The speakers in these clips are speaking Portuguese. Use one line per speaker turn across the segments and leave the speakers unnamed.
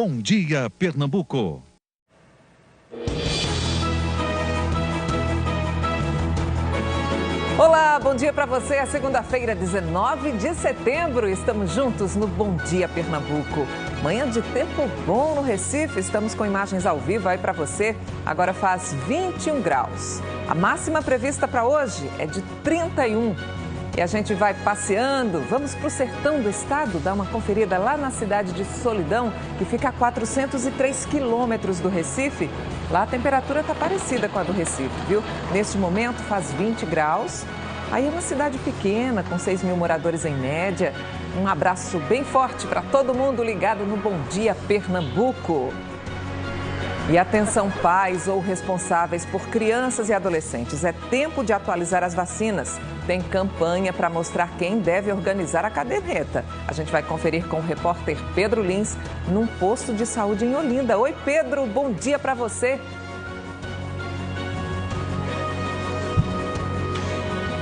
Bom Dia Pernambuco.
Olá, bom dia para você. É segunda-feira, 19 de setembro. Estamos juntos no Bom Dia Pernambuco. Manhã de tempo bom no Recife. Estamos com imagens ao vivo aí para você. Agora faz 21 graus. A máxima prevista para hoje é de 31. E a gente vai passeando. Vamos para o sertão do estado, dar uma conferida lá na cidade de Solidão, que fica a 403 quilômetros do Recife. Lá a temperatura está parecida com a do Recife, viu? Neste momento faz 20 graus. Aí é uma cidade pequena, com 6 mil moradores em média. Um abraço bem forte para todo mundo ligado no Bom Dia Pernambuco. E atenção, pais ou responsáveis por crianças e adolescentes. É tempo de atualizar as vacinas. Tem campanha para mostrar quem deve organizar a caderneta. A gente vai conferir com o repórter Pedro Lins num posto de saúde em Olinda. Oi, Pedro, bom dia para você.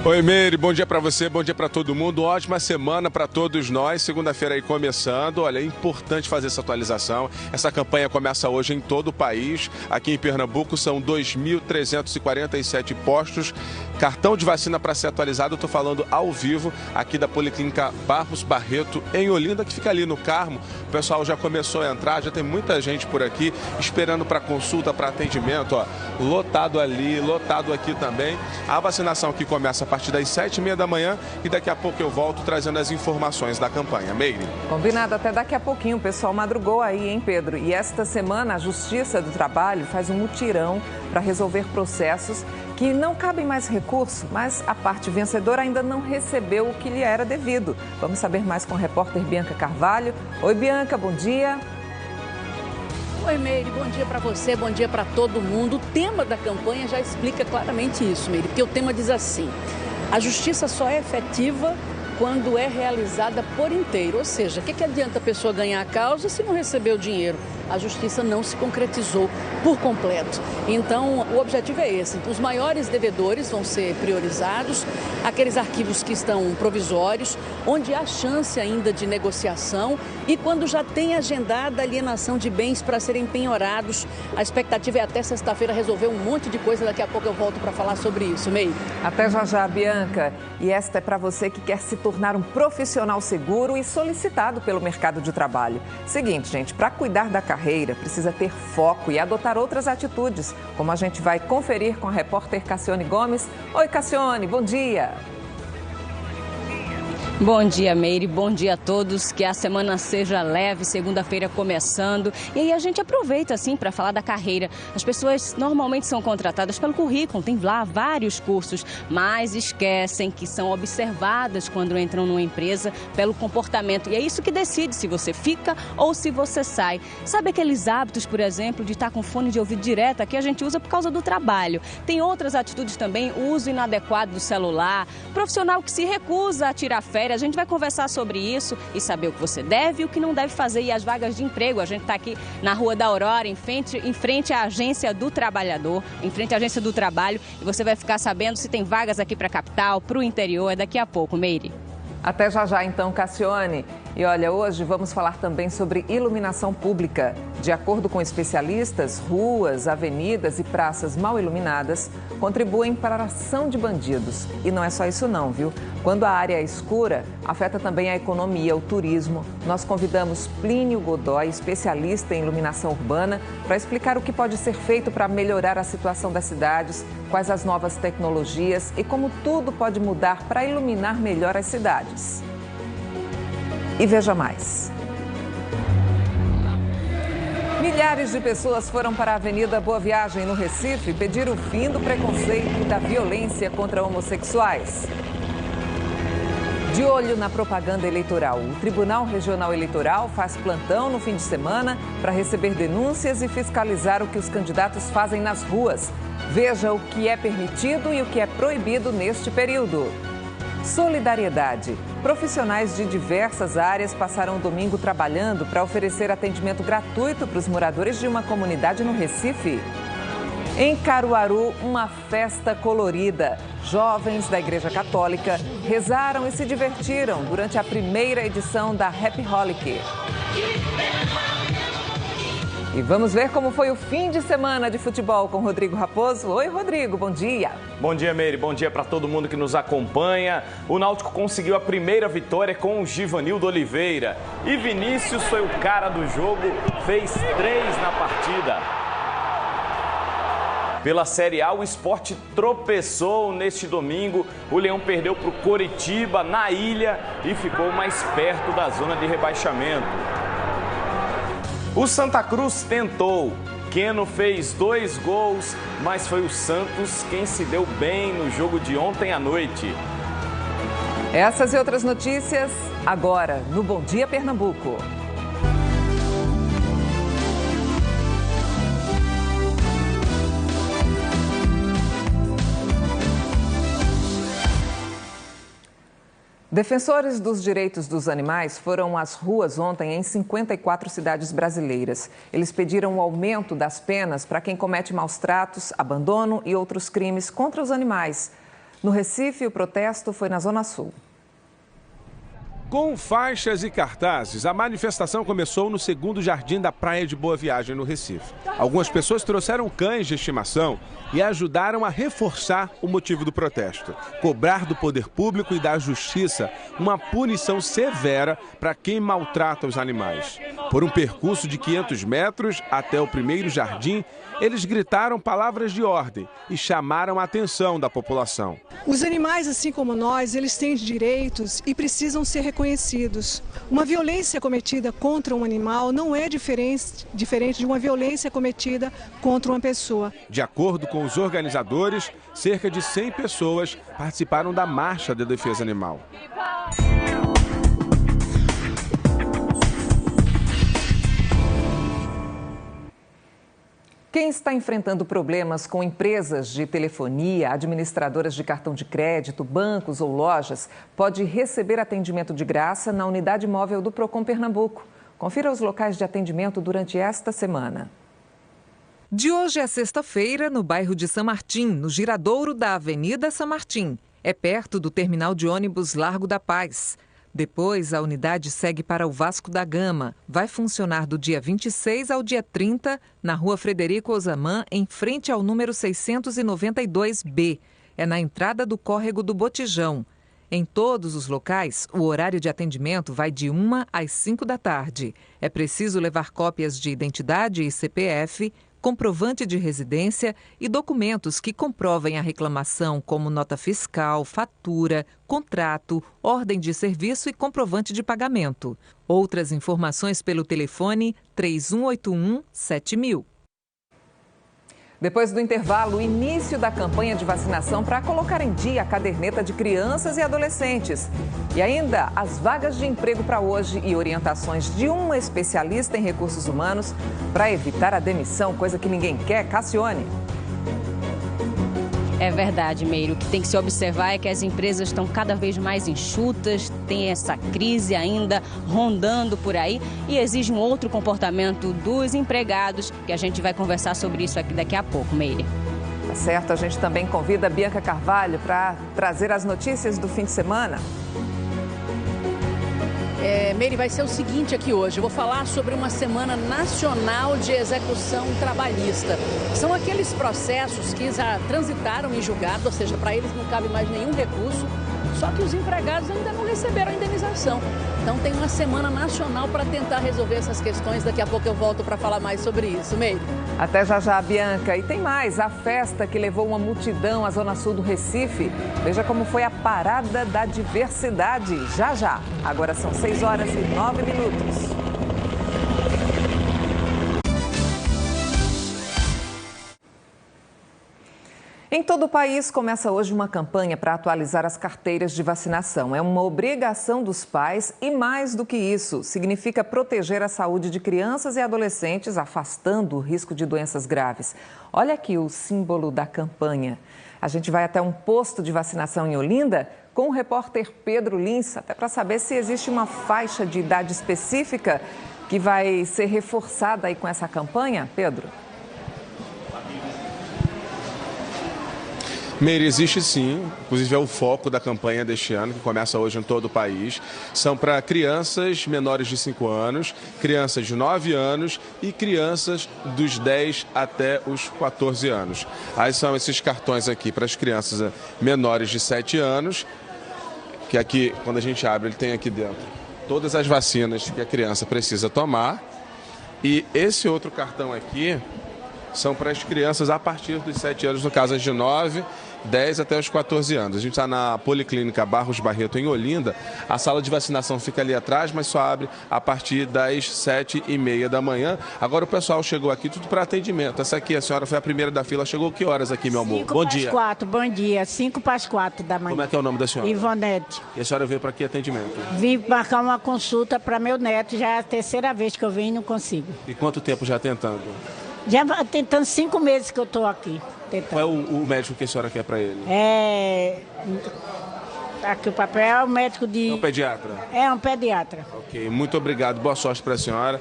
Oi, Meire, bom dia para você, bom dia para todo mundo, ótima semana para todos nós, segunda-feira aí começando, olha, é importante fazer essa atualização, essa campanha começa hoje em todo o país, aqui em Pernambuco são 2.347 postos, cartão de vacina para ser atualizado, eu estou falando ao vivo aqui da Policlínica Barros Barreto, em Olinda, que fica ali no Carmo, o pessoal já começou a entrar, já tem muita gente por aqui esperando para consulta, para atendimento, ó, lotado ali, lotado aqui também, a vacinação que começa a partir das 7h30 da manhã e daqui a pouco eu volto trazendo as informações da campanha. Meire.
Combinado, até daqui a pouquinho. O pessoal madrugou aí, hein, Pedro? E esta semana a Justiça do Trabalho faz um mutirão para resolver processos que não cabem mais recurso, mas a parte vencedora ainda não recebeu o que lhe era devido. Vamos saber mais com a repórter Bianca Carvalho. Oi, Bianca, bom dia.
Oi, Meire, bom dia para você, bom dia para todo mundo. O tema da campanha já explica claramente isso, Meire, porque o tema diz assim: a justiça só é efetiva quando é realizada por inteiro. Ou seja, o que adianta a pessoa ganhar a causa se não receber o dinheiro? A justiça não se concretizou por completo. Então, o objetivo é esse. Os maiores devedores vão ser priorizados, aqueles arquivos que estão provisórios, onde há chance ainda de negociação e quando já tem agendada a alienação de bens para serem penhorados. A expectativa é até sexta-feira resolver um monte de coisa. Daqui a pouco eu volto para falar sobre isso, Meire.
Até já, Bianca. E esta é para você que quer se tornar um profissional seguro e solicitado pelo mercado de trabalho. Seguinte, gente, para cuidar da carreira, precisa ter foco e adotar outras atitudes, como a gente vai conferir com a repórter Cassione Gomes. Oi, Cassione, bom dia.
Bom dia, Meire, bom dia a todos, que a semana seja leve, segunda-feira começando. E aí a gente aproveita, assim, para falar da carreira. As pessoas normalmente são contratadas pelo currículo, tem lá vários cursos, mas esquecem que são observadas quando entram numa empresa pelo comportamento. E é isso que decide se você fica ou se você sai. Sabe aqueles hábitos, por exemplo, de estar com fone de ouvido direto? Aqui a gente usa por causa do trabalho. Tem outras atitudes também, o uso inadequado do celular, profissional que se recusa a tirar férias. A gente vai conversar sobre isso e saber o que você deve e o que não deve fazer. E as vagas de emprego, a gente está aqui na Rua da Aurora, em frente à Agência do Trabalhador, em frente à Agência do Trabalho. E você vai ficar sabendo se tem vagas aqui para a capital, para o interior, daqui a pouco, Meire.
Até já, então, Cassione. E olha, hoje vamos falar também sobre iluminação pública. De acordo com especialistas, ruas, avenidas e praças mal iluminadas contribuem para a ação de bandidos. E não é só isso não, viu? Quando a área é escura, afeta também a economia, o turismo. Nós convidamos Plínio Godoy, especialista em iluminação urbana, para explicar o que pode ser feito para melhorar a situação das cidades, quais as novas tecnologias e como tudo pode mudar para iluminar melhor as cidades. E veja mais. Milhares de pessoas foram para a Avenida Boa Viagem, no Recife, pedir o fim do preconceito e da violência contra homossexuais. De olho na propaganda eleitoral, o Tribunal Regional Eleitoral faz plantão no fim de semana para receber denúncias e fiscalizar o que os candidatos fazem nas ruas. Veja o que é permitido e o que é proibido neste período. Solidariedade. Profissionais de diversas áreas passaram o domingo trabalhando para oferecer atendimento gratuito para os moradores de uma comunidade no Recife. Em Caruaru, uma festa colorida. Jovens da Igreja Católica rezaram e se divertiram durante a primeira edição da Happy Holiday. E vamos ver como foi o fim de semana de futebol com Rodrigo Raposo. Oi, Rodrigo, bom dia.
Bom dia, Meire. Bom dia para todo mundo que nos acompanha. O Náutico conseguiu a primeira vitória com o Givanildo Oliveira. E Vinícius foi o cara do jogo, fez 3 na partida. Pela Série A, o Sport tropeçou neste domingo. O Leão perdeu para o Coritiba, na ilha, e ficou mais perto da zona de rebaixamento. O Santa Cruz tentou. Keno fez 2 gols, mas foi o Santos quem se deu bem no jogo de ontem à noite.
Essas e outras notícias agora no Bom Dia Pernambuco. Defensores dos direitos dos animais foram às ruas ontem em 54 cidades brasileiras. Eles pediram o aumento das penas para quem comete maus-tratos, abandono e outros crimes contra os animais. No Recife, o protesto foi na Zona Sul.
Com faixas e cartazes, a manifestação começou no segundo jardim da Praia de Boa Viagem, no Recife. Algumas pessoas trouxeram cães de estimação e ajudaram a reforçar o motivo do protesto. Cobrar do poder público e da justiça uma punição severa para quem maltrata os animais. Por um percurso de 500 metros até o primeiro jardim, eles gritaram palavras de ordem e chamaram a atenção da população.
Os animais, assim como nós, eles têm direitos e precisam ser reconhecidos. Uma violência cometida contra um animal não é diferente de uma violência cometida contra uma pessoa.
De acordo com os organizadores, cerca de 100 pessoas participaram da Marcha da Defesa Animal.
Quem está enfrentando problemas com empresas de telefonia, administradoras de cartão de crédito, bancos ou lojas, pode receber atendimento de graça na unidade móvel do Procon Pernambuco. Confira os locais de atendimento durante esta semana. De hoje a sexta-feira, no bairro de São Martim, no giradouro da Avenida São Martim. É perto do terminal de ônibus Largo da Paz. Depois, a unidade segue para o Vasco da Gama. Vai funcionar do dia 26 ao dia 30, na rua Frederico Osamã, em frente ao número 692B. É na entrada do córrego do Botijão. Em todos os locais, o horário de atendimento vai de 1 às 5 da tarde. É preciso levar cópias de identidade e CPF, comprovante de residência e documentos que comprovem a reclamação, como nota fiscal, fatura, contrato, ordem de serviço e comprovante de pagamento. Outras informações pelo telefone 3181 7000. Depois do intervalo, o início da campanha de vacinação para colocar em dia a caderneta de crianças e adolescentes. E ainda as vagas de emprego para hoje e orientações de uma especialista em recursos humanos para evitar a demissão, coisa que ninguém quer. Cassione.
É verdade, Meire. O que tem que se observar é que as empresas estão cada vez mais enxutas, tem essa crise ainda rondando por aí e exige um outro comportamento dos empregados, que a gente vai conversar sobre isso aqui daqui a pouco, Meire.
Tá certo, a gente também convida a Bianca Carvalho para trazer as notícias do fim de semana.
Meire, vai ser o seguinte aqui hoje. Eu vou falar sobre uma Semana Nacional de Execução Trabalhista. São aqueles processos que já transitaram em julgado, ou seja, para eles não cabe mais nenhum recurso, só que os empregados ainda não receberam a indenização. Então tem uma Semana Nacional para tentar resolver essas questões. Daqui a pouco eu volto para falar mais sobre isso, Meire.
Até já, Bianca. E tem mais, a festa que levou uma multidão à Zona Sul do Recife. Veja como foi a Parada da Diversidade. Já. Agora são 6h09. Em todo o país, começa hoje uma campanha para atualizar as carteiras de vacinação. É uma obrigação dos pais e, mais do que isso, significa proteger a saúde de crianças e adolescentes, afastando o risco de doenças graves. Olha aqui o símbolo da campanha. A gente vai até um posto de vacinação em Olinda com o repórter Pedro Lins, até para saber se existe uma faixa de idade específica que vai ser reforçada aí com essa campanha. Pedro?
Meire, existe sim, inclusive é o foco da campanha deste ano, que começa hoje em todo o país. São para crianças menores de 5 anos, crianças de 9 anos e crianças dos 10 até os 14 anos. Aí são esses cartões aqui para as crianças menores de 7 anos, que aqui, quando a gente abre, ele tem aqui dentro todas as vacinas que a criança precisa tomar. E esse outro cartão aqui são para as crianças a partir dos 7 anos, no caso as de 9, 10 até os 14 anos. A gente está na Policlínica Barros Barreto, em Olinda. A sala de vacinação fica ali atrás, mas só abre a partir das 7h30 da manhã. Agora o pessoal chegou aqui tudo para atendimento. Essa aqui, a senhora foi a primeira da fila. Chegou que horas aqui, meu amor? Bom dia.
4, bom dia. 5 para as 4 da manhã.
Como é que é o nome da senhora?
Ivonete.
E a senhora veio para aqui atendimento?
Vim marcar uma consulta para meu neto. Já é a terceira vez que eu venho e não consigo.
E quanto tempo já tentando?
Já tentando 5 meses que eu estou aqui. Tentando.
Qual é o médico que a senhora quer para ele?
Aqui o papel é o médico de...
É um pediatra?
É um pediatra.
Ok, muito obrigado. Boa sorte para a senhora.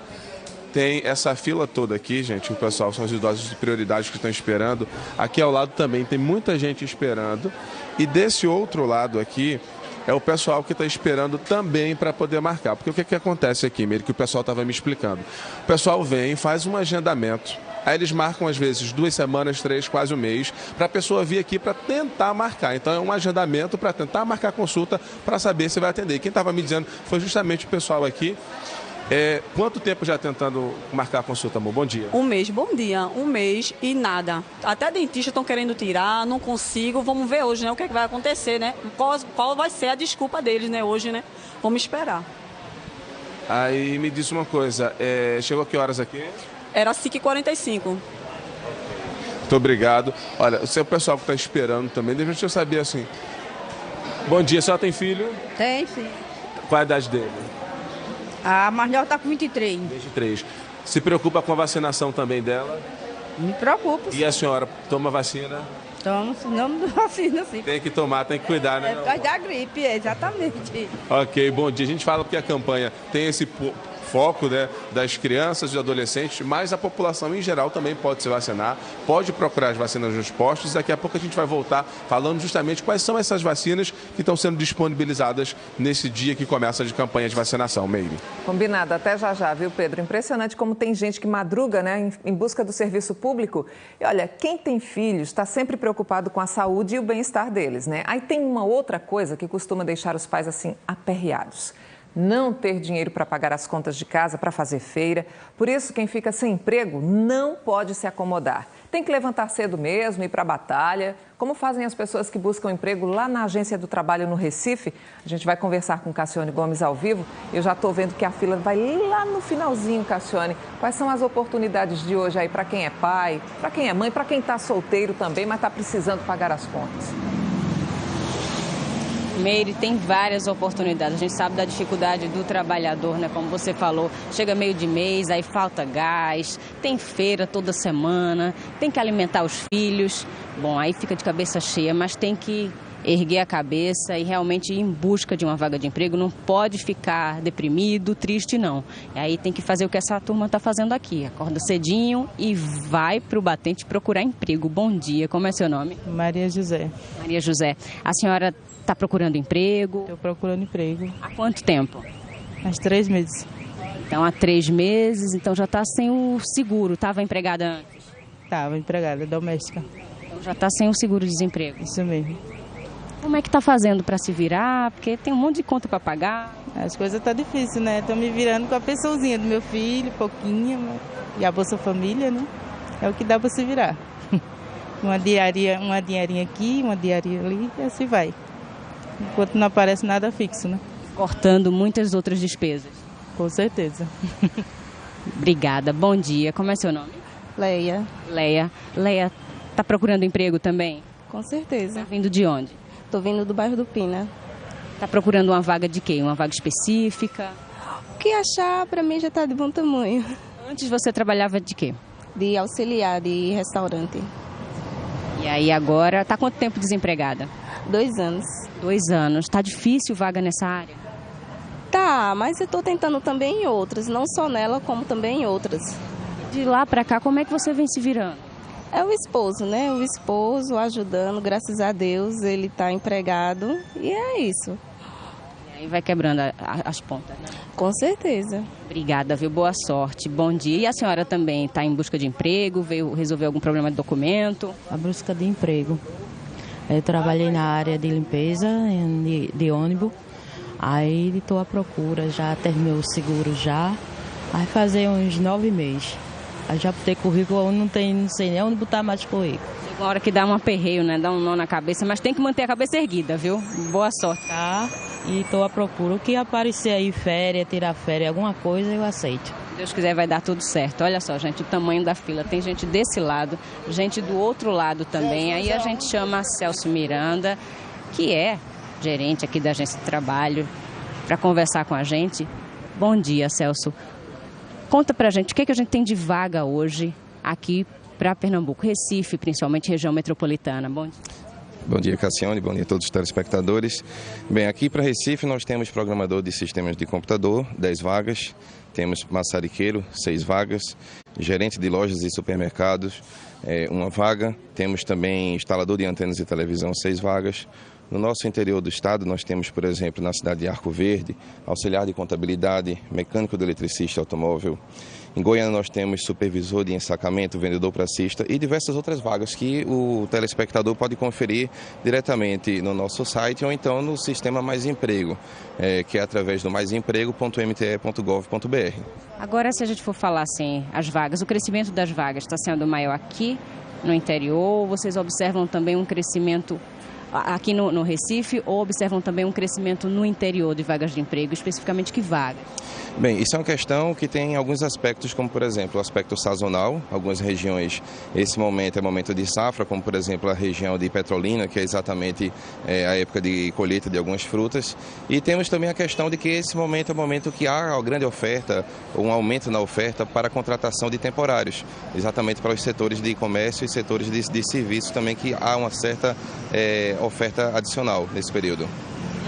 Tem essa fila toda aqui, gente. O pessoal são os idosos de prioridade que estão esperando. Aqui ao lado também tem muita gente esperando. E desse outro lado aqui é o pessoal que está esperando também para poder marcar. Porque o que acontece aqui, Meire, que o pessoal estava me explicando? O pessoal vem, faz um agendamento. Aí eles marcam, às vezes, 2 semanas, 3, quase um mês, para a pessoa vir aqui para tentar marcar. Então, é um agendamento para tentar marcar consulta para saber se vai atender. E quem estava me dizendo foi justamente o pessoal aqui. Quanto tempo já tentando marcar a consulta, amor? Bom dia.
Um mês, bom dia. Um mês e nada. Até dentistas estão querendo tirar, não consigo. Vamos ver hoje, né? O que é que vai acontecer, né? Qual vai ser a desculpa deles, né? Hoje, né? Vamos esperar.
Aí me disse uma coisa, chegou a que horas aqui?
Era 5h45.
Muito obrigado. Olha, o seu pessoal que está esperando também, deixa eu saber assim. Bom dia, a senhora tem filho?
Tem, sim.
Qual é a idade dele?
A mais nova está com 23.
23. Se preocupa com a vacinação também dela?
Me preocupo.
E a senhora toma vacina?
Tomo, não vacina, sim.
Tem que tomar, tem que cuidar, né?
É por causa da gripe, exatamente.
Ok, bom dia. A gente fala porque a campanha tem esse foco, né, das crianças e adolescentes, mas a população em geral também pode se vacinar, pode procurar as vacinas nos postos. Daqui a pouco a gente vai voltar falando justamente quais são essas vacinas que estão sendo disponibilizadas nesse dia que começa de campanha de vacinação, Meire.
Combinado, até já já, viu, Pedro? Impressionante como tem gente que madruga, né, em busca do serviço público. E olha, quem tem filhos está sempre preocupado com a saúde e o bem-estar deles, né? Aí tem uma outra coisa que costuma deixar os pais assim aperreados: não ter dinheiro para pagar as contas de casa, para fazer feira. Por isso, quem fica sem emprego não pode se acomodar. Tem que levantar cedo mesmo, ir para a batalha, como fazem as pessoas que buscam emprego lá na Agência do Trabalho no Recife. A gente vai conversar com Cassione Gomes ao vivo. Eu já estou vendo que a fila vai lá no finalzinho, Cassione. Quais são as oportunidades de hoje aí para quem é pai, para quem é mãe, para quem está solteiro também, mas está precisando pagar as contas?
Meire, tem várias oportunidades. A gente sabe da dificuldade do trabalhador, né? Como você falou, chega meio de mês, aí falta gás, tem feira toda semana, tem que alimentar os filhos. Bom, aí fica de cabeça cheia, mas tem que erguer a cabeça e realmente ir em busca de uma vaga de emprego. Não pode ficar deprimido, triste, não. E aí tem que fazer o que essa turma está fazendo aqui. Acorda cedinho e vai para o batente procurar emprego. Bom dia, como é seu nome?
Maria José.
Maria José, a senhora está procurando emprego?
Estou procurando emprego.
Há quanto tempo?
Há 3 meses.
Então, há 3 meses, então já está sem o seguro. Estava empregada antes?
Estava empregada, doméstica.
Então já está sem o seguro-desemprego?
Isso mesmo.
Como é que está fazendo para se virar? Porque tem um monte de conta para pagar.
As coisas estão difíceis, né? Estou me virando com a pessoazinha do meu filho, pouquinho, e a Bolsa Família, né? É o que dá para se virar. Uma dinheirinha aqui, uma diarinha ali, e assim vai. Enquanto não aparece nada fixo, né?
Cortando muitas outras despesas.
Com certeza.
Obrigada. Bom dia. Como é seu nome?
Leia.
Leia. Leia, está procurando emprego também?
Com certeza.
Está vindo de onde?
Estou vindo do bairro do Pina.
Está procurando uma vaga de quê? Uma vaga específica?
O que achar, para mim, já está de bom tamanho.
Antes você trabalhava de quê?
De auxiliar de restaurante.
E aí agora, está quanto tempo desempregada?
2 anos.
2 anos. Está difícil vaga nessa área?
Tá, mas eu estou tentando também em outras. Não só nela, como também em outras.
De lá para cá, como é que você vem se virando?
É o esposo, né? O esposo ajudando, graças a Deus, ele está empregado e é isso.
E aí vai quebrando as pontas, né?
Com certeza.
Obrigada, viu? Boa sorte, bom dia. E a senhora também está em busca de emprego, veio resolver algum problema de documento?
A busca de emprego. Eu trabalhei na área de limpeza, de ônibus, aí estou à procura, já terminei o seguro já, vai fazer uns 9 meses. Aí já botei currículo, não sei nem onde botar mais currículo.
Chega uma hora que dá um aperreio, né? Dá um nó na cabeça, mas tem que manter a cabeça erguida, viu? Boa sorte.
Tá, e estou à procura. O que aparecer aí, férias, tirar férias, alguma coisa, eu aceito.
Se Deus quiser, vai dar tudo certo. Olha só, gente, o tamanho da fila. Tem gente desse lado, gente do outro lado também. Aí a gente chama Celso Miranda, que é gerente aqui da Agência de Trabalho, para conversar com a gente. Bom dia, Celso. Conta pra gente o que a gente tem de vaga hoje aqui para Pernambuco, Recife, principalmente região metropolitana. Bom dia.
Bom dia, Cassiane. Bom dia a todos os telespectadores. Bem, aqui para Recife nós temos programador de sistemas de computador, 10 vagas. Temos maçariqueiro, 6 vagas. Gerente de lojas e supermercados, 1 vaga. Temos também instalador de antenas de televisão, 6 vagas. No nosso interior do estado, nós temos, por exemplo, na cidade de Arco Verde, auxiliar de contabilidade, mecânico de eletricista automóvel. Em Goiânia, nós temos supervisor de ensacamento, vendedor pracista e diversas outras vagas que o telespectador pode conferir diretamente no nosso site ou então no sistema Mais Emprego, que é através do maisemprego.mte.gov.br.
Agora, se a gente for falar assim, as vagas, o crescimento das vagas está sendo maior aqui no interior? Vocês observam também um crescimento aqui no Recife ou observam também um crescimento no interior de vagas de emprego, especificamente que vagas?
Bem, isso é uma questão que tem alguns aspectos, como por exemplo o aspecto sazonal. Algumas regiões, esse momento é momento de safra, como por exemplo a região de Petrolina, que é exatamente a época de colheita de algumas frutas. E temos também a questão de que esse momento é o momento que há uma grande oferta, um aumento na oferta para a contratação de temporários, exatamente para os setores de comércio e setores de serviços também, que há uma certa oferta adicional nesse período.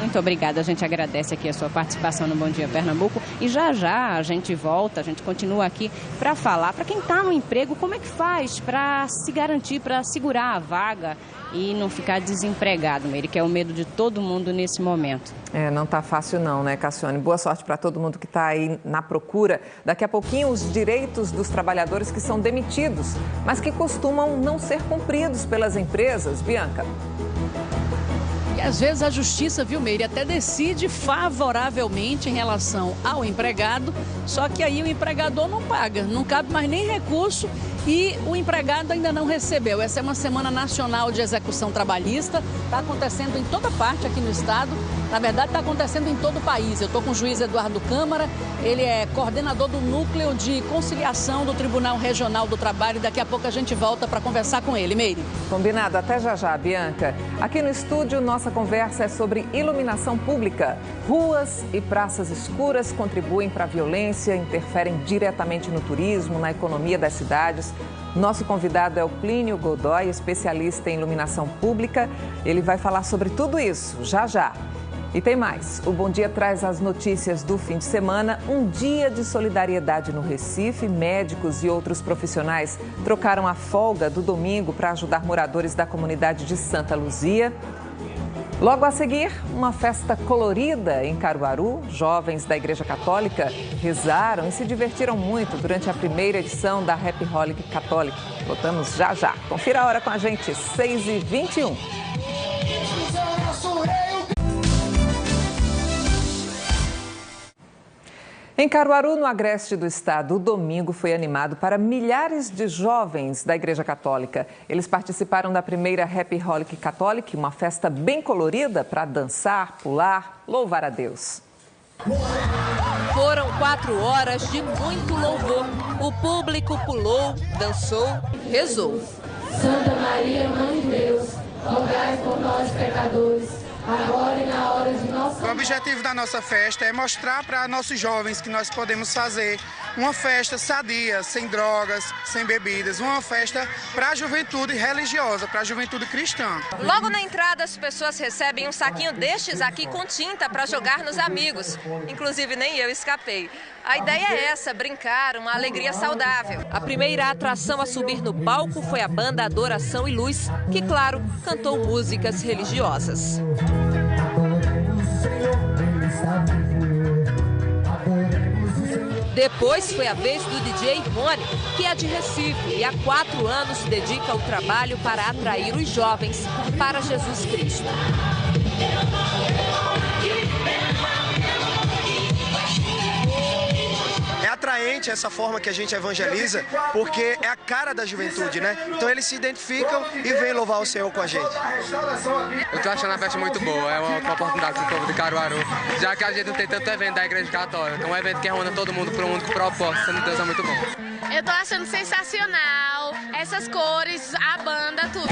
Muito obrigada, a gente agradece aqui a sua participação no Bom Dia Pernambuco e já a gente volta, a gente continua aqui para falar para quem está no emprego, como é que faz para se garantir, para segurar a vaga e não ficar desempregado, Meire, que é o medo de todo mundo nesse momento.
Não está fácil não, né, Cassiane? Boa sorte para todo mundo que está aí na procura. Daqui a pouquinho, os direitos dos trabalhadores que são demitidos, mas que costumam não ser cumpridos pelas empresas. Bianca.
E às vezes a justiça, viu, Meire, até decide favoravelmente em relação ao empregado, só que aí o empregador não paga, não cabe mais nem recurso e o empregado ainda não recebeu. Essa é uma semana nacional de execução trabalhista, está acontecendo em toda parte aqui no estado, na verdade está acontecendo em todo o país. Eu estou com o juiz Eduardo Câmara, ele é coordenador do Núcleo de Conciliação do Tribunal Regional do Trabalho e daqui a pouco a gente volta para conversar com ele, Meire.
Combinado, até já, Bianca. Aqui no estúdio, nossa conversa é sobre iluminação pública. Ruas e praças escuras contribuem para a violência, interferem diretamente no turismo, na economia das cidades. Nosso convidado é o Plínio Godoy, especialista em iluminação pública. Ele vai falar sobre tudo isso, já. E tem mais. O Bom Dia traz as notícias do fim de semana. Um dia de solidariedade no Recife. Médicos e outros profissionais trocaram a folga do domingo para ajudar moradores da comunidade de Santa Luzia. Logo a seguir, uma festa colorida em Caruaru. Jovens da Igreja Católica rezaram e se divertiram muito durante a primeira edição da Happy Holic Catholic. Voltamos já. Confira a hora com a gente, 6h21. Em Caruaru, no agreste do estado, o domingo foi animado para milhares de jovens da Igreja Católica. Eles participaram da primeira Happy Holic Catholic, uma festa bem colorida para dançar, pular, louvar a Deus.
Foram 4 horas de muito louvor. O público pulou, dançou, rezou.
Santa Maria, Mãe de Deus, rogai por nós pecadores, agora e na hora de nossa O objetivo da nossa festa é mostrar para nossos jovens que nós podemos fazer uma festa sadia, sem drogas, sem bebidas, uma festa para a juventude religiosa, para a juventude cristã.
Logo na entrada, as pessoas recebem um saquinho destes aqui com tinta para jogar nos amigos. Inclusive, nem eu escapei. A ideia é essa, brincar, uma alegria saudável. A primeira atração a subir no palco foi a banda Adoração e Luz, que, claro, cantou músicas religiosas. Depois foi a vez do DJ Rony, que é de Recife e há 4 anos se dedica ao trabalho para atrair os jovens para Jesus Cristo.
É atraente essa forma que a gente evangeliza, porque é a cara da juventude, né? Então eles se identificam e vêm louvar o Senhor com a gente.
Eu tô achando a festa muito boa, é uma oportunidade para o povo de Caruaru, já que a gente não tem tanto evento da Igreja Católica, é um evento que reúne todo mundo para um único propósito, sendo Deus é muito bom.
Eu tô achando sensacional, essas cores, a banda, tudo.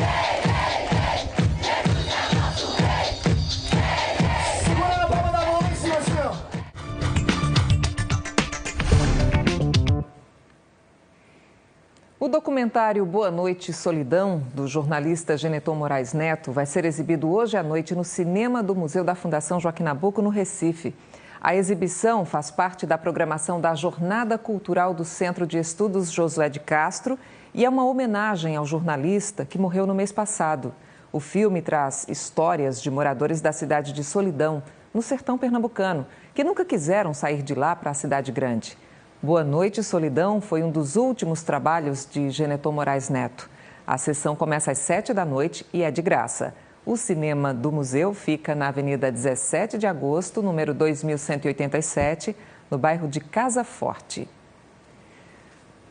O documentário Boa Noite, Solidão, do jornalista Geneton Moraes Neto, vai ser exibido hoje à noite no cinema do Museu da Fundação Joaquim Nabuco, no Recife. A exibição faz parte da programação da Jornada Cultural do Centro de Estudos Josué de Castro e é uma homenagem ao jornalista que morreu no mês passado. O filme traz histórias de moradores da cidade de Solidão, no sertão pernambucano, que nunca quiseram sair de lá para a cidade grande. Boa Noite, Solidão foi um dos últimos trabalhos de Geneton Moraes Neto. A sessão começa às 7 da noite e é de graça. O cinema do museu fica na Avenida 17 de Agosto, número 2187, no bairro de Casa Forte.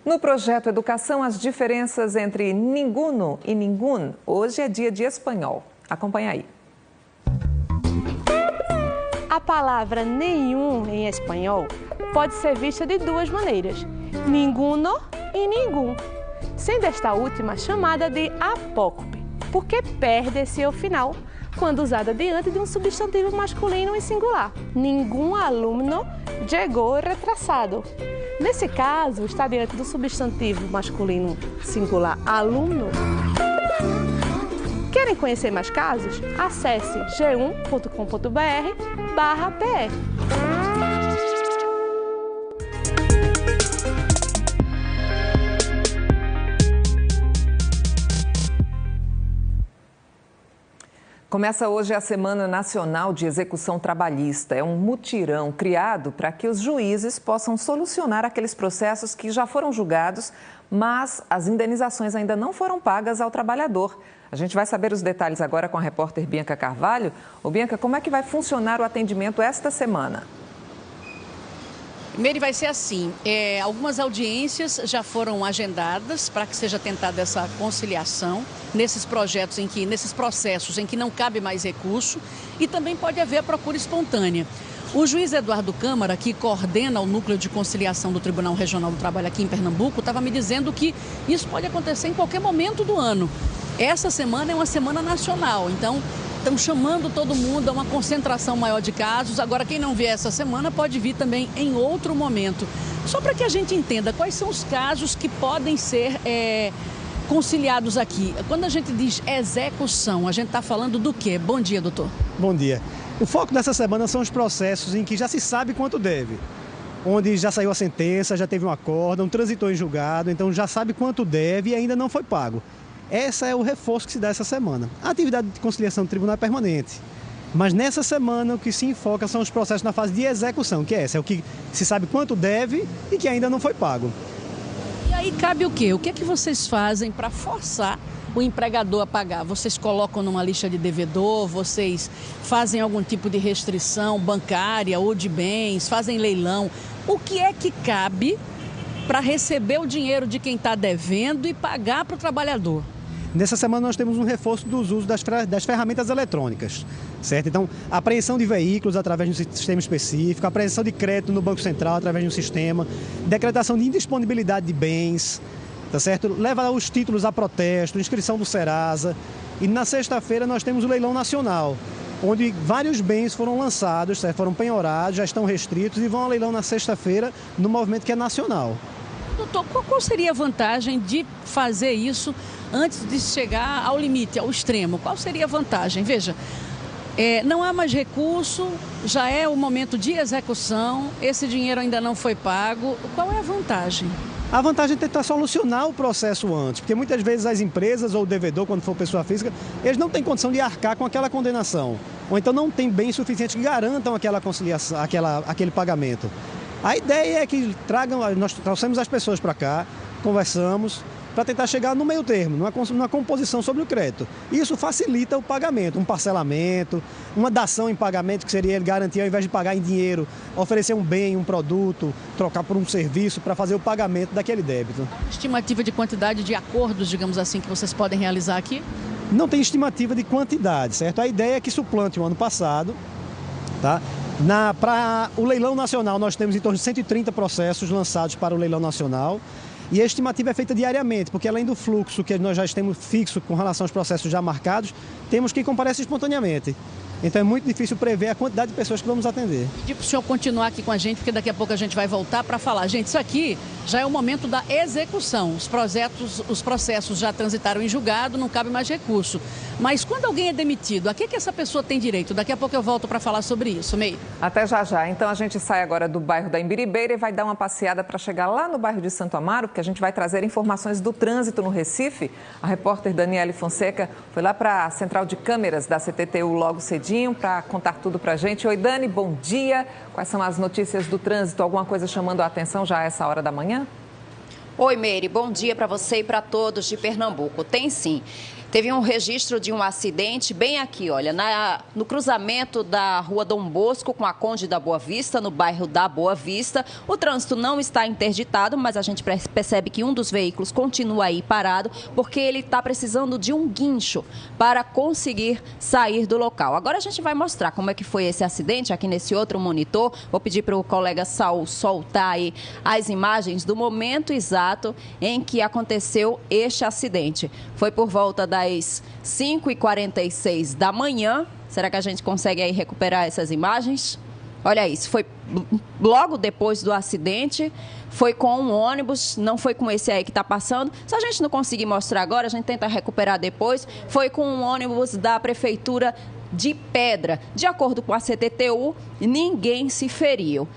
No projeto Educação, as diferenças entre ninguno e ningun, hoje é dia de espanhol. Acompanha aí.
A palavra nenhum em espanhol pode ser vista de duas maneiras, ninguno e ningún, sendo esta última chamada de apócope, porque perde-se o final quando usada diante de um substantivo masculino em singular. Ningún aluno chegou retrasado. Nesse caso, está diante do substantivo masculino singular aluno. Querem conhecer mais casos? Acesse g1.com.br/pe.
Começa hoje a Semana Nacional de Execução Trabalhista. É um mutirão criado para que os juízes possam solucionar aqueles processos que já foram julgados, mas as indenizações ainda não foram pagas ao trabalhador. A gente vai saber os detalhes agora com a repórter Bianca Carvalho. Ô, Bianca, como é que vai funcionar o atendimento esta semana?
Primeiro vai ser assim, algumas audiências já foram agendadas para que seja tentada essa conciliação nesses projetos nesses processos em que não cabe mais recurso e também pode haver a procura espontânea. O juiz Eduardo Câmara, que coordena o núcleo de conciliação do Tribunal Regional do Trabalho aqui em Pernambuco, estava me dizendo que isso pode acontecer em qualquer momento do ano. Essa semana é uma semana nacional, então estamos chamando todo mundo a uma concentração maior de casos. Agora, quem não vier essa semana pode vir também em outro momento. Só para que a gente entenda quais são os casos que podem ser conciliados aqui. Quando a gente diz execução, a gente está falando do quê? Bom dia, doutor.
Bom dia. O foco dessa semana são os processos em que já se sabe quanto deve. Onde já saiu a sentença, já teve um acórdão, transitou em julgado, então já sabe quanto deve e ainda não foi pago. Esse é o reforço que se dá essa semana. A atividade de conciliação do tribunal é permanente. Mas nessa semana o que se enfoca são os processos na fase de execução, que é essa, é o que se sabe quanto deve e que ainda não foi pago.
E aí cabe o quê? O que é que vocês fazem para forçar o empregador a pagar? Vocês colocam numa lista de devedor, vocês fazem algum tipo de restrição bancária ou de bens, fazem leilão? O que é que cabe para receber o dinheiro de quem está devendo e pagar para o trabalhador?
Nessa semana nós temos um reforço dos usos das ferramentas eletrônicas, certo? Então, apreensão de veículos através de um sistema específico, apreensão de crédito no Banco Central através de um sistema, decretação de indisponibilidade de bens, tá certo? Leva os títulos a protesto, inscrição do Serasa. E na sexta-feira nós temos o leilão nacional, onde vários bens foram lançados, foram penhorados, já estão restritos e vão a leilão na sexta-feira no movimento que é nacional.
Doutor, qual seria a vantagem de fazer isso antes de chegar ao limite, ao extremo? Qual seria a vantagem? Veja, não há mais recurso, já é o momento de execução, esse dinheiro ainda não foi pago. Qual é a vantagem?
A vantagem é tentar solucionar o processo antes, porque muitas vezes as empresas ou o devedor, quando for pessoa física, eles não têm condição de arcar com aquela condenação, ou então não tem bens suficientes que garantam aquela conciliação, aquele pagamento. A ideia é que nós trouxemos as pessoas para cá, conversamos, para tentar chegar no meio termo, numa composição sobre o crédito. Isso facilita o pagamento, um parcelamento, uma dação em pagamento, que seria ele garantir, ao invés de pagar em dinheiro, oferecer um bem, um produto, trocar por um serviço para fazer o pagamento daquele débito.
Estimativa de quantidade de acordos, digamos assim, que vocês podem realizar aqui?
Não tem estimativa de quantidade, certo? A ideia é que suplante o ano passado, tá? Para o leilão nacional, nós temos em torno de 130 processos lançados para o leilão nacional. E a estimativa é feita diariamente, porque além do fluxo que nós já temos fixo com relação aos processos já marcados, temos quem comparece espontaneamente. Então é muito difícil prever a quantidade de pessoas que vamos atender.
Pedir para o senhor continuar aqui com a gente, porque daqui a pouco a gente vai voltar para falar. Gente, isso aqui já é o momento da execução. Os processos já transitaram em julgado, não cabe mais recurso. Mas quando alguém é demitido, a que essa pessoa tem direito? Daqui a pouco eu volto para falar sobre isso, Meire.
Até já já. Então a gente sai agora do bairro da Imbiribeira e vai dar uma passeada para chegar lá no bairro de Santo Amaro, porque a gente vai trazer informações do trânsito no Recife. A repórter Daniele Fonseca foi lá para a central de câmeras da CTTU logo cedinho para contar tudo para a gente. Oi, Dani, bom dia. Quais são as notícias do trânsito? Alguma coisa chamando a atenção já a essa hora da manhã?
Oi, Meire, bom dia para você e para todos de Pernambuco. Tem sim. Teve um registro de um acidente bem aqui, olha, no cruzamento da Rua Dom Bosco com a Conde da Boa Vista, no bairro da Boa Vista. O trânsito não está interditado, mas a gente percebe que um dos veículos continua aí parado, porque ele está precisando de um guincho para conseguir sair do local. Agora a gente vai mostrar como é que foi esse acidente aqui nesse outro monitor. Vou pedir para o colega Saul soltar aí as imagens do momento exato em que aconteceu este acidente. Foi por volta das 5h46 da manhã. Será que a gente consegue aí recuperar essas imagens? Olha isso, foi logo depois do acidente, foi com um ônibus, não foi com esse aí que está passando. Se a gente não conseguir mostrar agora, a gente tenta recuperar depois. Foi com um ônibus da Prefeitura de Pedra. De acordo com a CTTU, ninguém se feriu.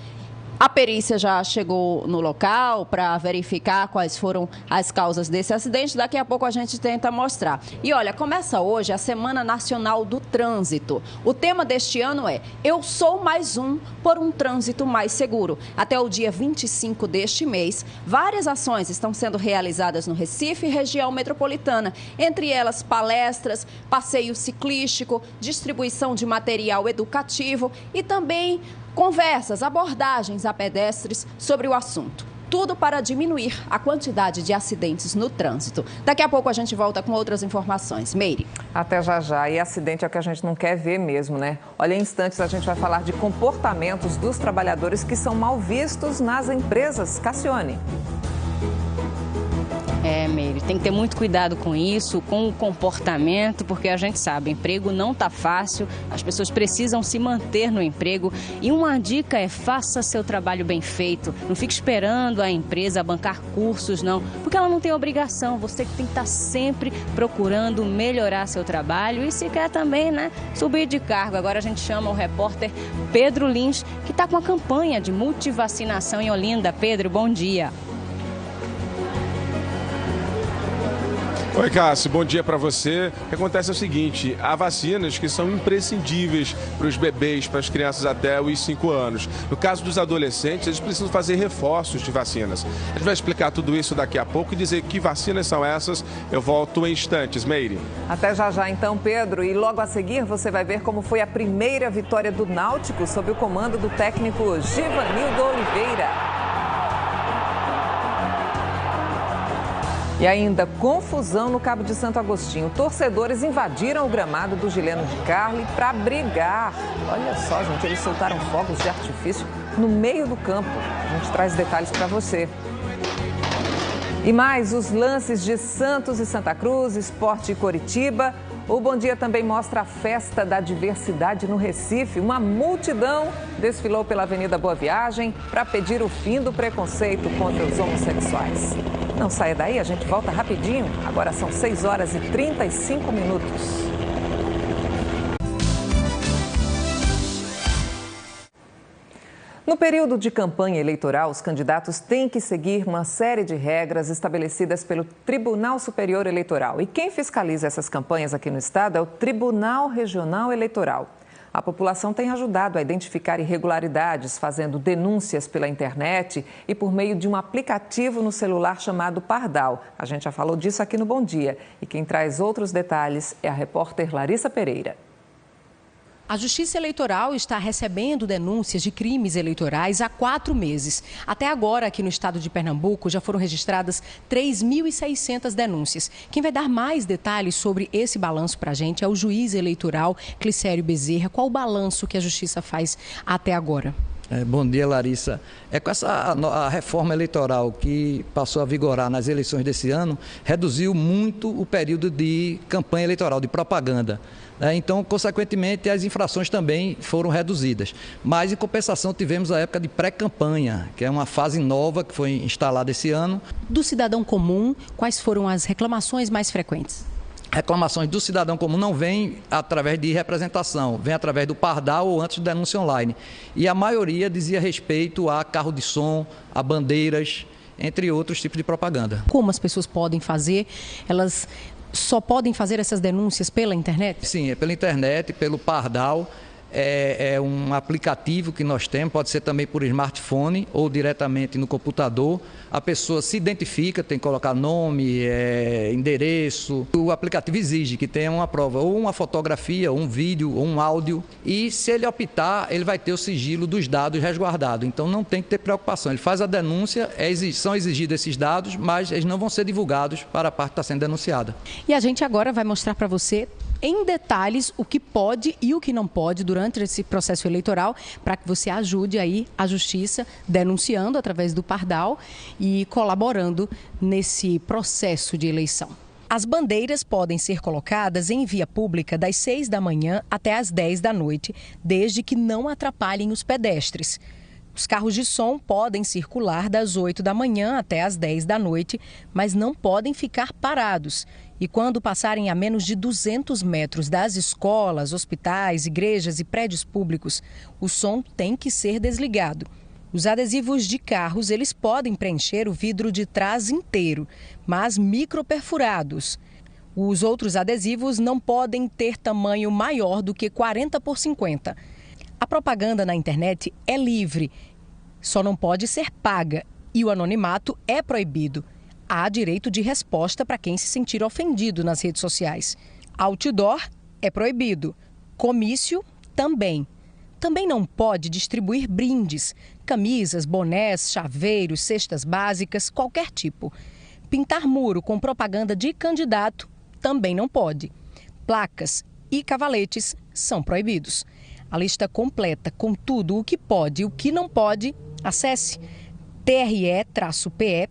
A perícia já chegou no local para verificar quais foram as causas desse acidente. Daqui a pouco a gente tenta mostrar. E olha, começa hoje a Semana Nacional do Trânsito. O tema deste ano é Eu Sou Mais Um por um Trânsito Mais Seguro. Até o dia 25 deste mês, várias ações estão sendo realizadas no Recife e região metropolitana. Entre elas, palestras, passeio ciclístico, distribuição de material educativo e também conversas, abordagens a pedestres sobre o assunto. Tudo para diminuir a quantidade de acidentes no trânsito. Daqui a pouco a gente volta com outras informações. Meire.
Até já já. E acidente é o que a gente não quer ver mesmo, né? Olha, em instantes a gente vai falar de comportamentos dos trabalhadores que são mal vistos nas empresas. Cassione.
Meire, tem que ter muito cuidado com isso, com o comportamento, porque a gente sabe, emprego não está fácil, as pessoas precisam se manter no emprego. E uma dica é: faça seu trabalho bem feito, não fique esperando a empresa bancar cursos, não, porque ela não tem obrigação, você que tem que estar sempre procurando melhorar seu trabalho e se quer também, né, subir de cargo. Agora a gente chama o repórter Pedro Lins, que está com a campanha de multivacinação em Olinda. Pedro, bom dia.
Oi, Cássio, bom dia para você. O que acontece é o seguinte: há vacinas que são imprescindíveis para os bebês, para as crianças até os 5 anos. No caso dos adolescentes, eles precisam fazer reforços de vacinas. A gente vai explicar tudo isso daqui a pouco e dizer que vacinas são essas. Eu volto em instantes, Meire.
Até já já então, Pedro. E logo a seguir você vai ver como foi a primeira vitória do Náutico sob o comando do técnico Givanildo Oliveira. E ainda, confusão no Cabo de Santo Agostinho. Torcedores invadiram o gramado do Gileno de Carli para brigar. Olha só, gente, eles soltaram fogos de artifício no meio do campo. A gente traz detalhes para você. E mais, os lances de Santos e Santa Cruz, Sport e Coritiba. O Bom Dia também mostra a Festa da Diversidade no Recife. Uma multidão desfilou pela Avenida Boa Viagem para pedir o fim do preconceito contra os homossexuais. Não saia daí, a gente volta rapidinho. Agora são 6 horas e 35 minutos. No período de campanha eleitoral, os candidatos têm que seguir uma série de regras estabelecidas pelo Tribunal Superior Eleitoral. E quem fiscaliza essas campanhas aqui no estado é o Tribunal Regional Eleitoral. A população tem ajudado a identificar irregularidades, fazendo denúncias pela internet e por meio de um aplicativo no celular chamado Pardal. A gente já falou disso aqui no Bom Dia. E quem traz outros detalhes é a repórter Larissa Pereira.
A Justiça Eleitoral está recebendo denúncias de crimes eleitorais há 4 meses. Até agora, aqui no estado de Pernambuco, já foram registradas 3.600 denúncias. Quem vai dar mais detalhes sobre esse balanço para a gente é o juiz eleitoral Clicério Bezerra. Qual o balanço que a Justiça faz até agora?
Bom dia, Larissa. Com a reforma eleitoral que passou a vigorar nas eleições desse ano, reduziu muito o período de campanha eleitoral, de propaganda. Então, consequentemente, as infrações também foram reduzidas. Mas, em compensação, tivemos a época de pré-campanha, que é uma fase nova que foi instalada esse ano.
Do cidadão comum, quais foram as reclamações mais frequentes?
Reclamações do cidadão comum não vêm através de representação, vem através do Pardal ou antes de denúncia online. E a maioria dizia respeito a carro de som, a bandeiras, entre outros tipos de propaganda.
Como as pessoas podem fazer? Elas só podem fazer essas denúncias pela internet?
Sim, é pela internet, pelo Pardal. É um aplicativo que nós temos, pode ser também por smartphone ou diretamente no computador. A pessoa se identifica, tem que colocar nome, endereço. O aplicativo exige que tenha uma prova, ou uma fotografia, ou um vídeo, ou um áudio. E se ele optar, ele vai ter o sigilo dos dados resguardado. Então não tem que ter preocupação. Ele faz a denúncia, são exigidos esses dados, mas eles não vão ser divulgados para a parte que está sendo denunciada.
E a gente agora vai mostrar para você em detalhes o que pode e o que não pode durante esse processo eleitoral, para que você ajude aí a Justiça denunciando através do Pardal e colaborando nesse processo de eleição. As bandeiras podem ser colocadas em via pública das 6 da manhã até as 10 da noite, desde que não atrapalhem os pedestres. Os carros de som podem circular das 8 da manhã até as 10 da noite, mas não podem ficar parados. E quando passarem a menos de 200 metros das escolas, hospitais, igrejas e prédios públicos, o som tem que ser desligado. Os adesivos de carros, eles podem preencher o vidro de trás inteiro, mas microperfurados. Os outros adesivos não podem ter tamanho maior do que 40 por 50. A propaganda na internet é livre, só não pode ser paga e o anonimato é proibido. Há direito de resposta para quem se sentir ofendido nas redes sociais. Outdoor é proibido. Comício também. Também não pode distribuir brindes, camisas, bonés, chaveiros, cestas básicas, qualquer tipo. Pintar muro com propaganda de candidato também não pode. Placas e cavaletes são proibidos. A lista completa com tudo o que pode e o que não pode, acesse tre-pe.jus.br.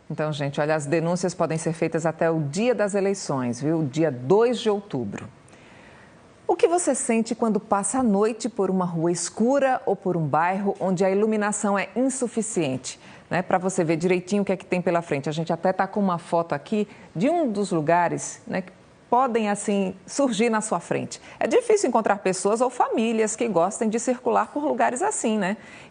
Então, gente, olha, as denúncias podem ser feitas até o dia das eleições, viu? Dia 2 de outubro. O que você sente quando passa a noite por uma rua escura ou por um bairro onde a iluminação é insuficiente? Para você ver direitinho o que é que tem pela frente. A gente até está com uma foto aqui de um dos lugares, que podem, assim, surgir na sua frente. É difícil encontrar pessoas ou famílias que gostem de circular por lugares assim,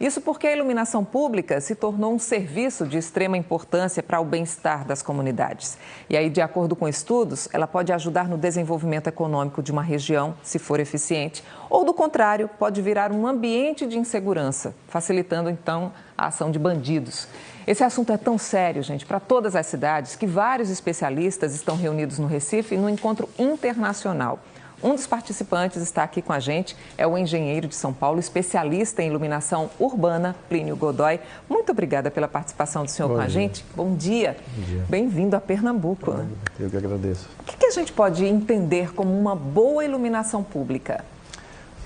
Isso porque a iluminação pública se tornou um serviço de extrema importância para o bem-estar das comunidades. E aí, de acordo com estudos, ela pode ajudar no desenvolvimento econômico de uma região, se for eficiente, ou, do contrário, pode virar um ambiente de insegurança, facilitando, então, a ação de bandidos. Esse assunto é tão sério, gente, para todas as cidades, que vários especialistas estão reunidos no Recife num encontro internacional. Um dos participantes está aqui com a gente, é o engenheiro de São Paulo, especialista em iluminação urbana, Plínio Godoy. Muito obrigada pela participação do senhor com a gente. Bom dia.
Bom dia.
Bem-vindo a Pernambuco.
Eu que agradeço.
O que a gente pode entender como uma boa iluminação pública?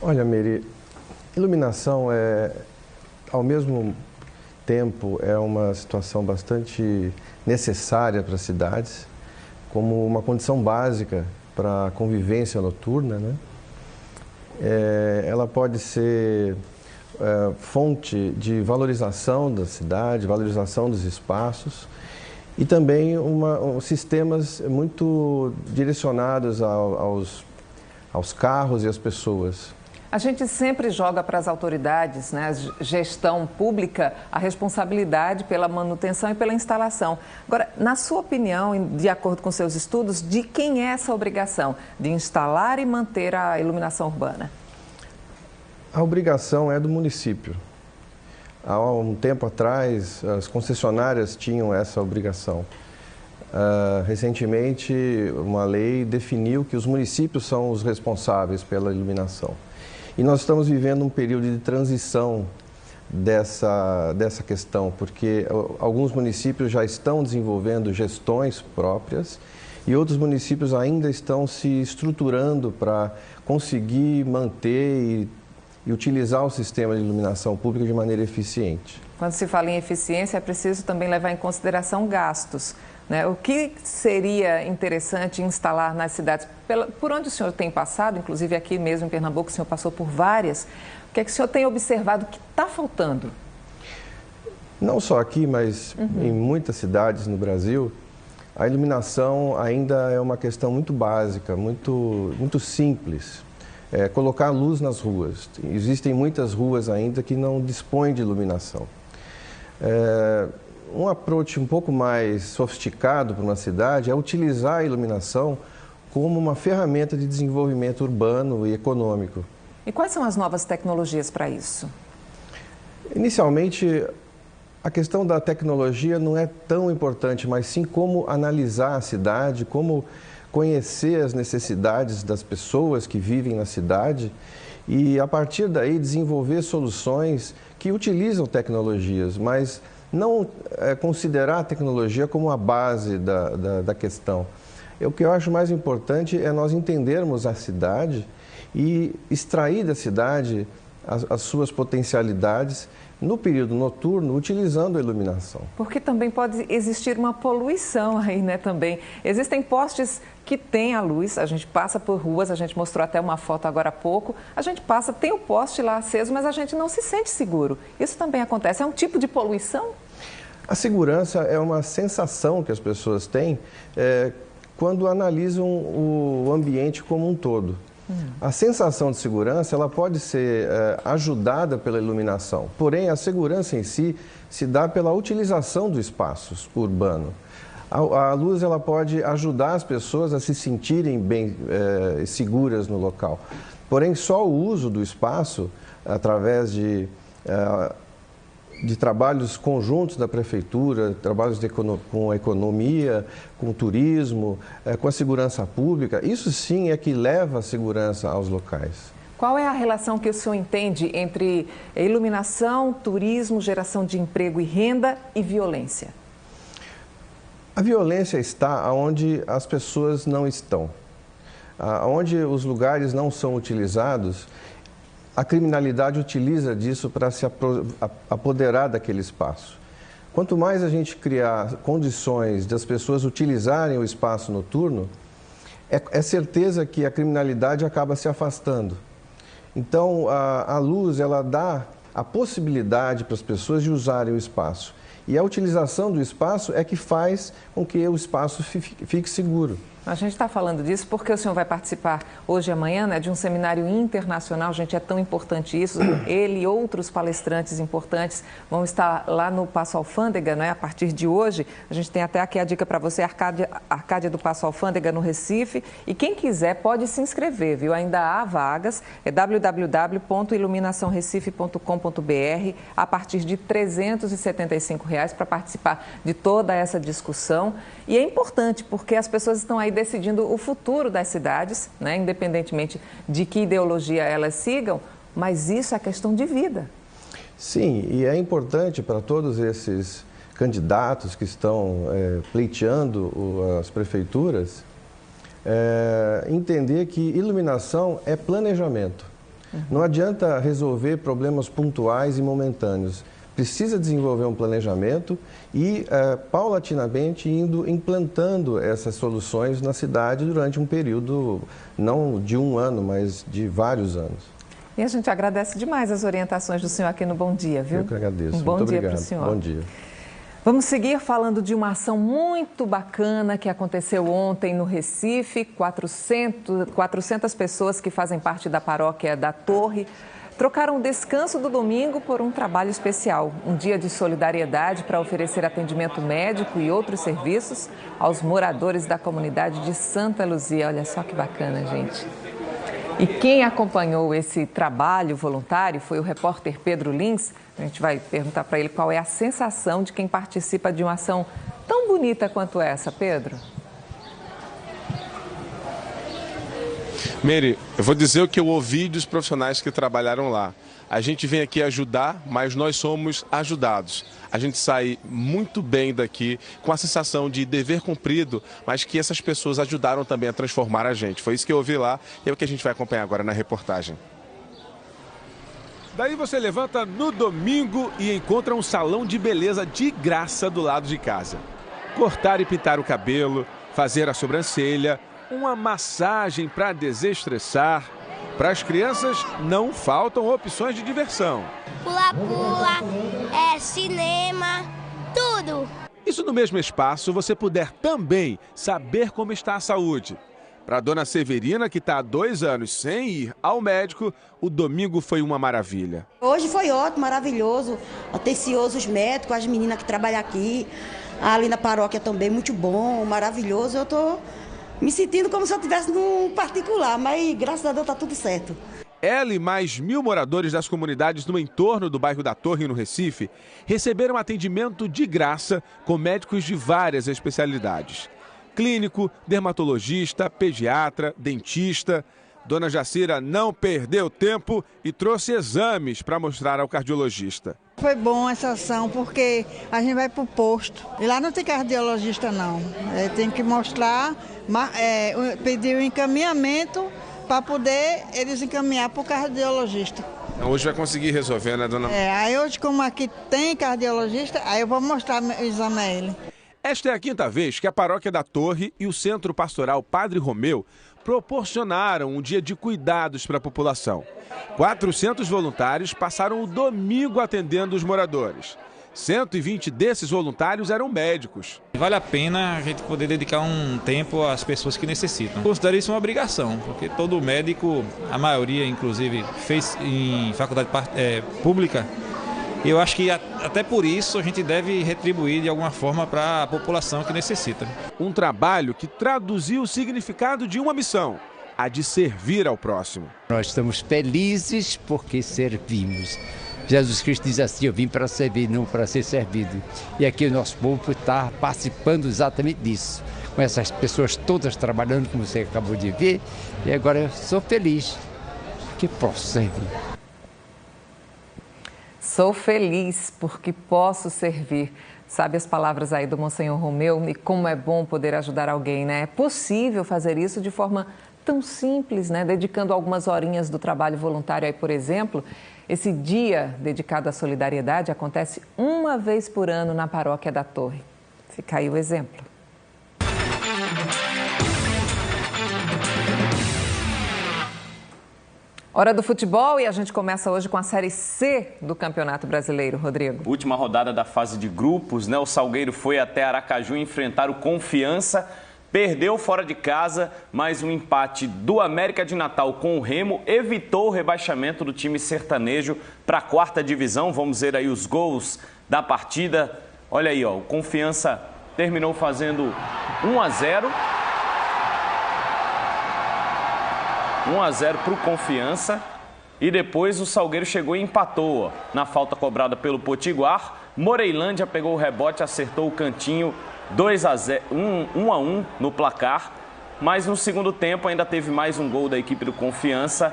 Olha, Mary, iluminação ao mesmo tempo, é uma situação bastante necessária para as cidades, como uma condição básica para a convivência noturna, né? Ela pode ser fonte de valorização da cidade, valorização dos espaços e também sistemas muito direcionados aos carros e às pessoas.
A gente sempre joga para as autoridades, né, a gestão pública, a responsabilidade pela manutenção e pela instalação. Agora, na sua opinião, de acordo com seus estudos, de quem é essa obrigação de instalar e manter a iluminação urbana?
A obrigação é do município. Há um tempo atrás, as concessionárias tinham essa obrigação. Recentemente, uma lei definiu que os municípios são os responsáveis pela iluminação. E nós estamos vivendo um período de transição dessa questão, porque alguns municípios já estão desenvolvendo gestões próprias e outros municípios ainda estão se estruturando para conseguir manter e utilizar o sistema de iluminação pública de maneira eficiente.
Quando se fala em eficiência, é preciso também levar em consideração gastos, né? O que seria interessante instalar nas cidades? Por onde o senhor tem passado, inclusive aqui mesmo em Pernambuco, o senhor passou por várias, o que é que o senhor tem observado que está faltando?
Não só aqui, mas em muitas cidades no Brasil, a iluminação ainda é uma questão muito básica, muito simples. Colocar luz nas ruas. Existem muitas ruas ainda que não dispõem de iluminação. Um approach um pouco mais sofisticado para uma cidade é utilizar a iluminação como uma ferramenta de desenvolvimento urbano e econômico.
E quais são as novas tecnologias para isso?
Inicialmente, a questão da tecnologia não é tão importante, mas sim como analisar a cidade, como conhecer as necessidades das pessoas que vivem na cidade e, a partir daí, desenvolver soluções que utilizam tecnologias, mas não considerar a tecnologia como a base da questão. O que eu acho mais importante é nós entendermos a cidade e extrair da cidade as suas potencialidades no período noturno, utilizando a iluminação.
Porque também pode existir uma poluição aí, né, também. Existem postes que têm a luz, a gente passa por ruas, a gente mostrou até uma foto agora há pouco, a gente passa, tem o poste lá aceso, mas a gente não se sente seguro. Isso também acontece, é um tipo de poluição?
A segurança é uma sensação que as pessoas têm quando analisam o ambiente como um todo. A sensação de segurança ela pode ser ajudada pela iluminação, porém a segurança em si se dá pela utilização do espaço urbano. A luz ela pode ajudar as pessoas a se sentirem bem seguras no local, porém só o uso do espaço através de trabalhos conjuntos da prefeitura, trabalhos com a economia, com o turismo, com a segurança pública, isso sim é que leva a segurança aos locais.
Qual é a relação que o senhor entende entre iluminação, turismo, geração de emprego e renda e violência?
A violência está onde as pessoas não estão, onde os lugares não são utilizados. A criminalidade utiliza disso para se apoderar daquele espaço. Quanto mais a gente criar condições das pessoas utilizarem o espaço noturno, é certeza que a criminalidade acaba se afastando. Então, a luz, ela dá a possibilidade para as pessoas de usarem o espaço. E a utilização do espaço é que faz com que o espaço fique seguro.
A gente está falando disso porque o senhor vai participar hoje e amanhã, né, de um seminário internacional. Gente, é tão importante isso. Ele e outros palestrantes importantes vão estar lá no Paço Alfândega, né, a partir de hoje. A gente tem até aqui a dica para você, Arcádia do Paço Alfândega, no Recife. E quem quiser pode se inscrever, viu? Ainda há vagas. É www.iluminaçãorecife.com.br a partir de R$ 375 para participar de toda essa discussão. E é importante porque as pessoas estão aí decidindo o futuro das cidades, né? Independentemente de que ideologia elas sigam, mas isso é questão de vida.
Sim, e é importante para todos esses candidatos que estão pleiteando as prefeituras entender que iluminação é planejamento. Não adianta resolver problemas pontuais e momentâneos. precisa desenvolver um planejamento e, paulatinamente, implantando essas soluções na cidade durante um período, não de um ano, mas de vários anos.
E a gente agradece demais as orientações do senhor aqui no Bom Dia, viu?
Eu que agradeço.
Um bom
Muito
dia
obrigado.
para o senhor.
Bom dia.
Vamos seguir falando de uma ação muito bacana que aconteceu ontem no Recife. 400 pessoas que fazem parte da paróquia da Torre trocaram o descanso do domingo por um trabalho especial. Um dia de solidariedade para oferecer atendimento médico e outros serviços aos moradores da comunidade de Santa Luzia. Olha só que bacana, gente. E quem acompanhou esse trabalho voluntário foi o repórter Pedro Lins. A gente vai perguntar para ele qual é a sensação de quem participa de uma ação tão bonita quanto essa, Pedro.
Meire, eu vou dizer o que eu ouvi dos profissionais que trabalharam lá. A gente vem aqui ajudar, mas nós somos ajudados. A gente sai muito bem daqui com a sensação de dever cumprido, mas que essas pessoas ajudaram também a transformar a gente. Foi isso que eu ouvi lá e é o que a gente vai acompanhar agora na reportagem. Daí você levanta no domingo e encontra um salão de beleza de graça do lado de casa. Cortar e pintar o cabelo, fazer a sobrancelha, uma massagem para desestressar. Para as crianças não faltam opções de diversão.
Pula-pula, cinema, tudo.
E se no mesmo espaço você puder também saber como está a saúde. Para a dona Severina, que está há 2 anos sem ir ao médico, o domingo foi uma maravilha.
Hoje foi ótimo, maravilhoso, atencioso os médicos, as meninas que trabalham aqui, ali na paróquia também, muito bom, maravilhoso. Eu estou me sentindo como se eu estivesse num particular, mas graças a Deus está tudo certo.
Ela e mais 1.000 moradores das comunidades no entorno do bairro da Torre, no Recife, receberam atendimento de graça com médicos de várias especialidades. Clínico, dermatologista, pediatra, dentista. Dona Jacira não perdeu tempo e trouxe exames para mostrar ao cardiologista.
Foi bom essa ação porque a gente vai para o posto e lá não tem cardiologista não. Tem que mostrar, pedir o encaminhamento para poder eles encaminhar para o cardiologista.
Hoje vai conseguir resolver, né, dona?
Aí hoje, como aqui tem cardiologista, aí eu vou mostrar o exame a ele.
Esta é a 5ª vez que a Paróquia da Torre e o Centro Pastoral Padre Romeu proporcionaram um dia de cuidados para a população. 400 voluntários passaram o domingo atendendo os moradores. 120 desses voluntários eram médicos.
Vale a pena a gente poder dedicar um tempo às pessoas que necessitam. Considero isso uma obrigação, porque todo médico, a maioria inclusive, fez em faculdade pública. Eu acho que até por isso a gente deve retribuir de alguma forma para a população que necessita.
Um trabalho que traduziu o significado de uma missão, a de servir ao próximo.
Nós estamos felizes porque servimos. Jesus Cristo diz assim, eu vim para servir, não para ser servido. E aqui o nosso povo está participando exatamente disso. Com essas pessoas todas trabalhando, como você acabou de ver. E agora eu sou feliz que posso servir.
Sou feliz porque posso servir. Sabe as palavras aí do Monsenhor Romeu? E como é bom poder ajudar alguém, né? É possível fazer isso de forma tão simples, né? Dedicando algumas horinhas do trabalho voluntário aí, por exemplo. Esse dia dedicado à solidariedade acontece uma vez por ano na Paróquia da Torre. Fica aí o exemplo. Hora do futebol e a gente começa hoje com a Série C do Campeonato Brasileiro, Rodrigo.
Última rodada da fase de grupos, né? O Salgueiro foi até Aracaju enfrentar o Confiança, perdeu fora de casa, mas um empate do América de Natal com o Remo evitou o rebaixamento do time sertanejo para a 4ª divisão. Vamos ver aí os gols da partida. Olha aí, ó, o Confiança terminou fazendo 1-0. 1-0 para o Confiança e depois o Salgueiro chegou e empatou, ó, na falta cobrada pelo Potiguar. Moreilândia pegou o rebote, acertou o cantinho, 1-1 no placar, mas no segundo tempo ainda teve mais um gol da equipe do Confiança.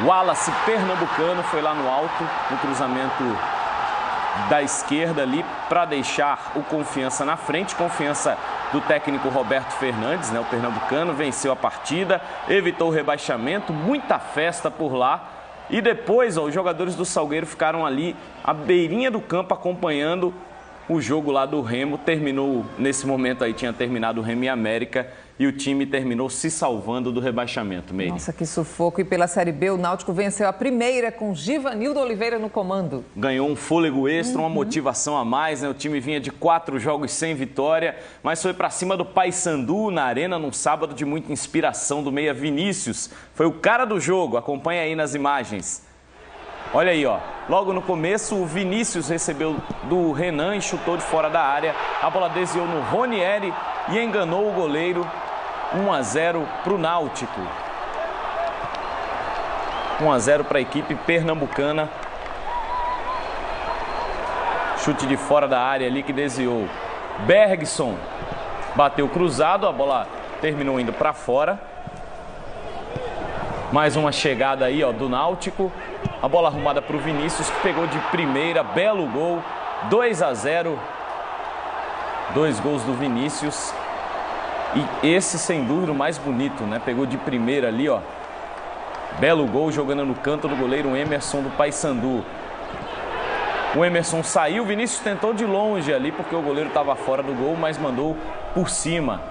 Wallace Pernambucano foi lá no alto, no cruzamento da esquerda ali para deixar o Confiança na frente. Confiança do técnico Roberto Fernandes, né? O pernambucano venceu a partida, evitou o rebaixamento, muita festa por lá. E depois, os jogadores do Salgueiro ficaram ali à beirinha do campo acompanhando o jogo lá do Remo. Terminou, nesse momento aí tinha terminado o Remo e América e o time terminou se salvando do rebaixamento, Meire.
Nossa, que sufoco. E pela Série B, o Náutico venceu a primeira com Givanildo Oliveira no comando.
Ganhou um fôlego extra, uma motivação a mais, né? O time vinha de 4 jogos sem vitória, mas foi para cima do Paysandu na Arena num sábado de muita inspiração do meia Vinícius. Foi o cara do jogo, acompanha aí nas imagens. Olha aí, ó. Logo no começo, o Vinícius recebeu do Renan e chutou de fora da área. A bola desviou no Ronieri e enganou o goleiro. 1-0 para o Náutico. 1-0 para a equipe pernambucana. Chute de fora da área ali que desviou. Bergson bateu cruzado, a bola terminou indo para fora. Mais uma chegada aí, ó, do Náutico. A bola arrumada para o Vinícius, que pegou de primeira, belo gol, 2-0. 2 gols do Vinícius. E esse, sem dúvida, o mais bonito, né? Pegou de primeira ali, ó. Belo gol, jogando no canto do goleiro Emerson do Paysandu. O Emerson saiu, o Vinícius tentou de longe ali, porque o goleiro estava fora do gol, mas mandou por cima.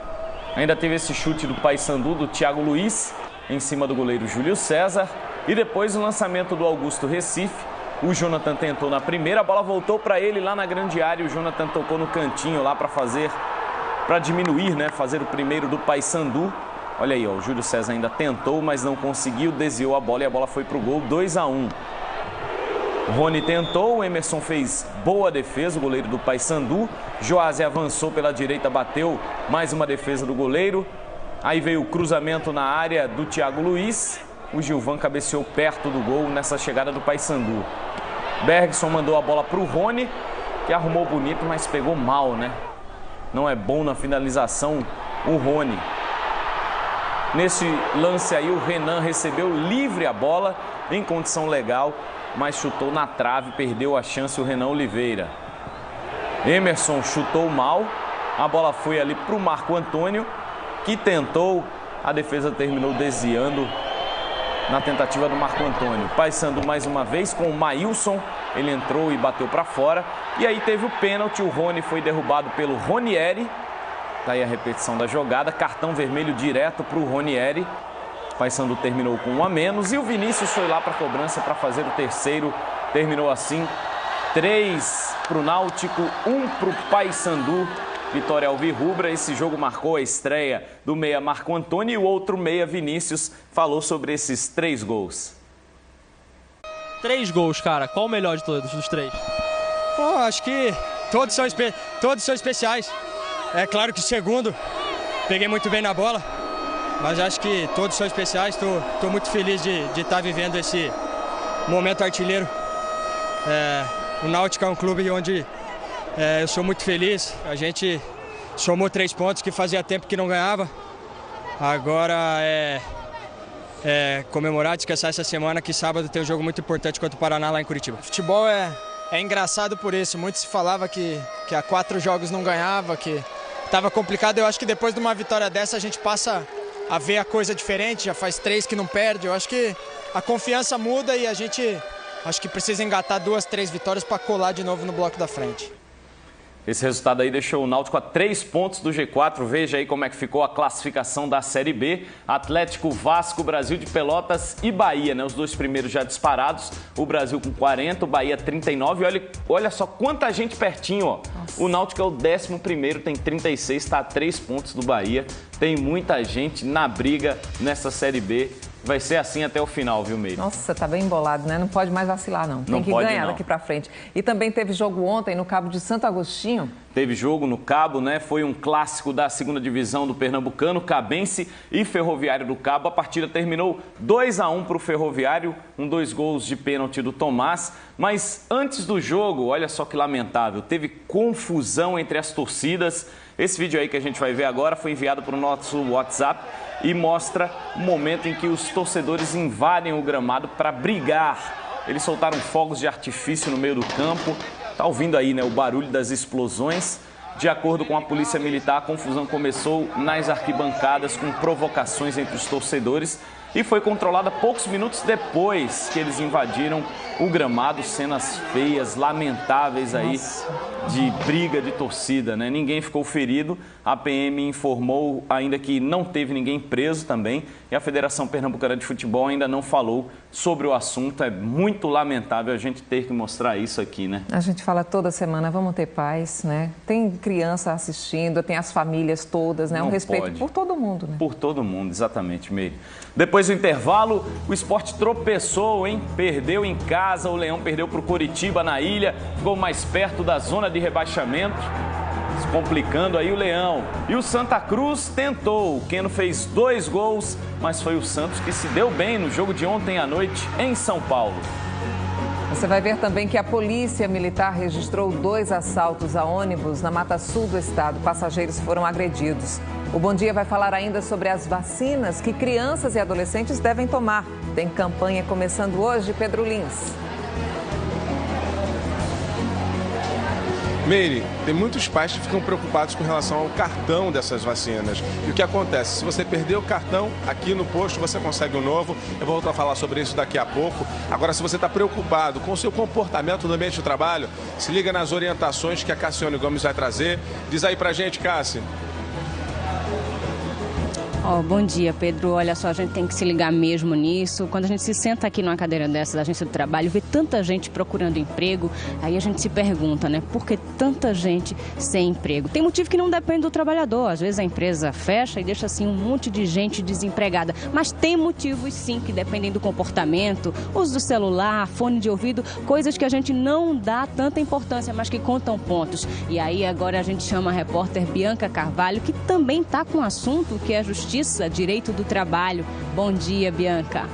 Ainda teve esse chute do Paysandu, do Thiago Luiz, em cima do goleiro Júlio César. E depois o lançamento do Augusto Recife. O Jonathan tentou na primeira, a bola voltou para ele lá na grande área. O Jonathan tocou no cantinho lá para diminuir, né? Fazer o primeiro do Paysandu. Olha aí, ó, o Júlio César ainda tentou, mas não conseguiu, desviou a bola e a bola foi para o gol, 2-1. O Rony tentou, o Emerson fez boa defesa, o goleiro do Paysandu. Joásio avançou pela direita, bateu, mais uma defesa do goleiro. Aí veio o cruzamento na área do Thiago Luiz. O Gilvan cabeceou perto do gol nessa chegada do Paysandu. Bergson mandou a bola para o Rony, que arrumou bonito, mas pegou mal, né? Não é bom na finalização o Rony. Nesse lance aí, o Renan recebeu livre a bola, em condição legal, mas chutou na trave, perdeu a chance o Renan Oliveira. Emerson chutou mal, a bola foi ali para o Marco Antônio, que tentou, a defesa terminou desviando na tentativa do Marco Antônio. Paysandu mais uma vez com o Maílson, ele entrou e bateu para fora. E aí teve o pênalti, o Rony foi derrubado pelo Ronieri. Tá aí a repetição da jogada, cartão vermelho direto para o Ronieri. Paysandu terminou com 1 a menos e o Vinícius foi lá para a cobrança para fazer o terceiro. Terminou assim, 3 para o Náutico, 1 para o Paysandu. Vitória alvirrubra. Esse jogo marcou a estreia do meia Marco Antônio e o outro meia Vinícius falou sobre esses 3 gols.
3 gols, cara. Qual o melhor de todos, dos 3?
Pô, acho que todos são especiais. É claro que o segundo, peguei muito bem na bola, mas acho que todos são especiais. Tô muito feliz de estar vivendo esse momento artilheiro. O Náutico é um clube onde eu sou muito feliz. A gente somou 3 pontos que fazia tempo que não ganhava. Agora comemorar, descansar essa semana, que sábado tem um jogo muito importante contra o Paraná lá em Curitiba.
Futebol é engraçado por isso. Muito se falava que há 4 jogos não ganhava, que estava complicado. Eu acho que depois de uma vitória dessa a gente passa a ver a coisa diferente. Já faz 3 que não perde. Eu acho que a confiança muda e a gente acho que precisa engatar 2, 3 vitórias para colar de novo no bloco da frente.
Esse resultado aí deixou o Náutico a 3 pontos do G4. Veja aí como é que ficou a classificação da Série B. Atlético, Vasco, Brasil de Pelotas e Bahia, né? Os 2 primeiros já disparados. O Brasil com 40, o Bahia 39. Olha só quanta gente pertinho, ó. Nossa. O Náutico é o 11º, tem 36, está a 3 pontos do Bahia. Tem muita gente na briga nessa Série B. Vai ser assim até o final, viu, Meire?
Nossa, tá bem embolado, né? Não pode mais vacilar, não. Tem que ganhar daqui pra frente. E também teve jogo ontem no Cabo de Santo Agostinho.
Teve jogo no Cabo, né? Foi um clássico da 2ª divisão do Pernambucano, Cabense e Ferroviário do Cabo. A partida terminou 2-1 para o Ferroviário, 2 gols de pênalti do Tomás. Mas antes do jogo, olha só que lamentável, teve confusão entre as torcidas. Esse vídeo aí que a gente vai ver agora foi enviado para o nosso WhatsApp e mostra o momento em que os torcedores invadem o gramado para brigar. Eles soltaram fogos de artifício no meio do campo. Tá ouvindo aí, né, o barulho das explosões. De acordo com a Polícia Militar, a confusão começou nas arquibancadas com provocações entre os torcedores. e foi controlada poucos minutos depois que eles invadiram o gramado. Cenas feias, lamentáveis aí de briga de torcida, né? Ninguém ficou ferido. A PM informou ainda que não teve ninguém preso também, e a Federação Pernambucana de Futebol ainda não falou sobre o assunto. É muito lamentável a gente ter que mostrar isso aqui, né?
A gente fala toda semana, vamos ter paz, né? Tem criança assistindo, tem as famílias todas, né? Um respeito por todo mundo, né?
Por todo mundo, exatamente, Meire. Depois do intervalo, o Sport tropeçou, hein? Perdeu em casa, o Leão perdeu para o Coritiba na ilha, ficou mais perto da zona de rebaixamento, se complicando aí o Leão. E o Santa Cruz tentou, o Keno fez 2 gols, mas foi o Santos que se deu bem no jogo de ontem à noite em São Paulo.
Você vai ver também que a Polícia Militar registrou 2 assaltos a ônibus na Mata Sul do estado. Passageiros foram agredidos. O Bom Dia vai falar ainda sobre as vacinas que crianças e adolescentes devem tomar. Tem campanha começando hoje, Pedro Lins.
Meire, tem muitos pais que ficam preocupados com relação ao cartão dessas vacinas. E o que acontece? Se você perder o cartão, aqui no posto você consegue um novo. Eu vou voltar a falar sobre isso daqui a pouco. Agora, se você está preocupado com o seu comportamento no ambiente de trabalho, se liga nas orientações que a Cassiane Gomes vai trazer. Diz aí pra gente, Cassi.
Bom dia, Pedro. Olha só, a gente tem que se ligar mesmo nisso. Quando a gente se senta aqui numa cadeira dessa da agência do trabalho, vê tanta gente procurando emprego, aí a gente se pergunta, né? Por que tanta gente sem emprego? Tem motivo que não depende do trabalhador. Às vezes a empresa fecha e deixa assim um monte de gente desempregada. Mas tem motivos sim que dependem do comportamento, uso do celular, fone de ouvido, coisas que a gente não dá tanta importância, mas que contam pontos. E aí agora a gente chama a repórter Bianca Carvalho, que também está com um assunto que é a justiça, direito do trabalho. Bom dia, Bianca.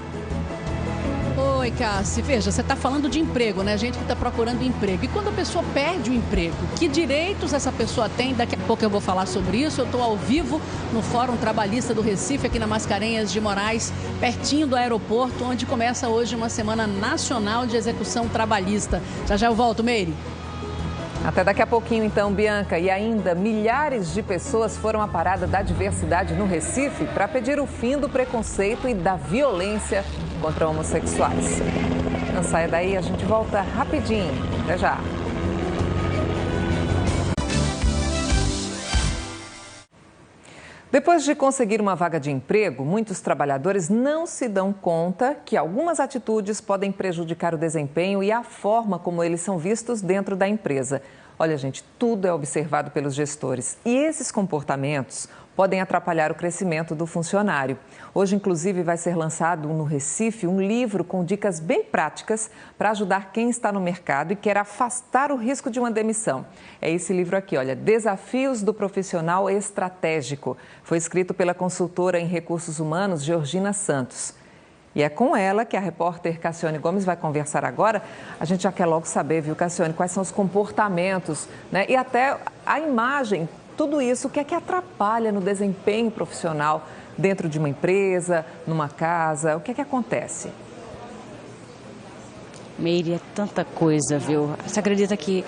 Oi, Cassi. Veja, você está falando de emprego, né? Gente que está procurando emprego. E quando a pessoa perde o emprego, que direitos essa pessoa tem? Daqui a pouco eu vou falar sobre isso. Eu estou ao vivo no Fórum Trabalhista do Recife, aqui na Mascarenhas de Moraes, pertinho do aeroporto, onde começa hoje uma Semana Nacional de Execução Trabalhista. Já eu volto, Meire.
Até daqui a pouquinho, então, Bianca. E ainda, milhares de pessoas foram à Parada da Diversidade no Recife para pedir o fim do preconceito e da violência contra homossexuais. Não saia daí, a gente volta rapidinho. Até já. Depois de conseguir uma vaga de emprego, muitos trabalhadores não se dão conta que algumas atitudes podem prejudicar o desempenho e a forma como eles são vistos dentro da empresa. Olha, gente, tudo é observado pelos gestores e esses comportamentos podem atrapalhar o crescimento do funcionário. Hoje, inclusive, vai ser lançado no Recife um livro com dicas bem práticas para ajudar quem está no mercado e quer afastar o risco de uma demissão. É esse livro aqui, olha, Desafios do Profissional Estratégico. Foi escrito pela consultora em recursos humanos, Georgina Santos. E é com ela que a repórter Cassiane Gomes vai conversar agora. A gente já quer logo saber, viu, Cassiane, quais são os comportamentos, né? E até a imagem. Tudo isso, o que é que atrapalha no desempenho profissional dentro de uma empresa, numa casa? O que é que acontece?
Meire, é tanta coisa, viu? Você acredita que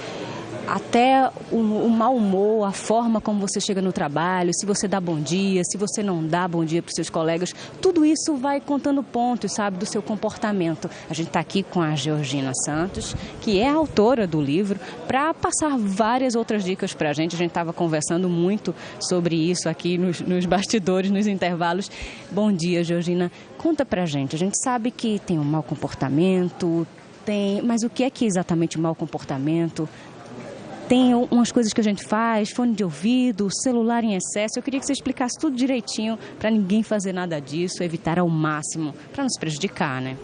até o mau humor, a forma como você chega no trabalho, se você dá bom dia, se você não dá bom dia para os seus colegas, tudo isso vai contando pontos, sabe, do seu comportamento. A gente está aqui com a Georgina Santos, que é a autora do livro, para passar várias outras dicas para a gente. A gente estava conversando muito sobre isso aqui nos bastidores, nos intervalos. Bom dia, Georgina. Conta para a gente. A gente sabe que tem um mau comportamento, mas o que é exatamente mau comportamento? Tem umas coisas que a gente faz, fone de ouvido, celular em excesso. Eu queria que você explicasse tudo direitinho para ninguém fazer nada disso, evitar ao máximo, para não se prejudicar, né?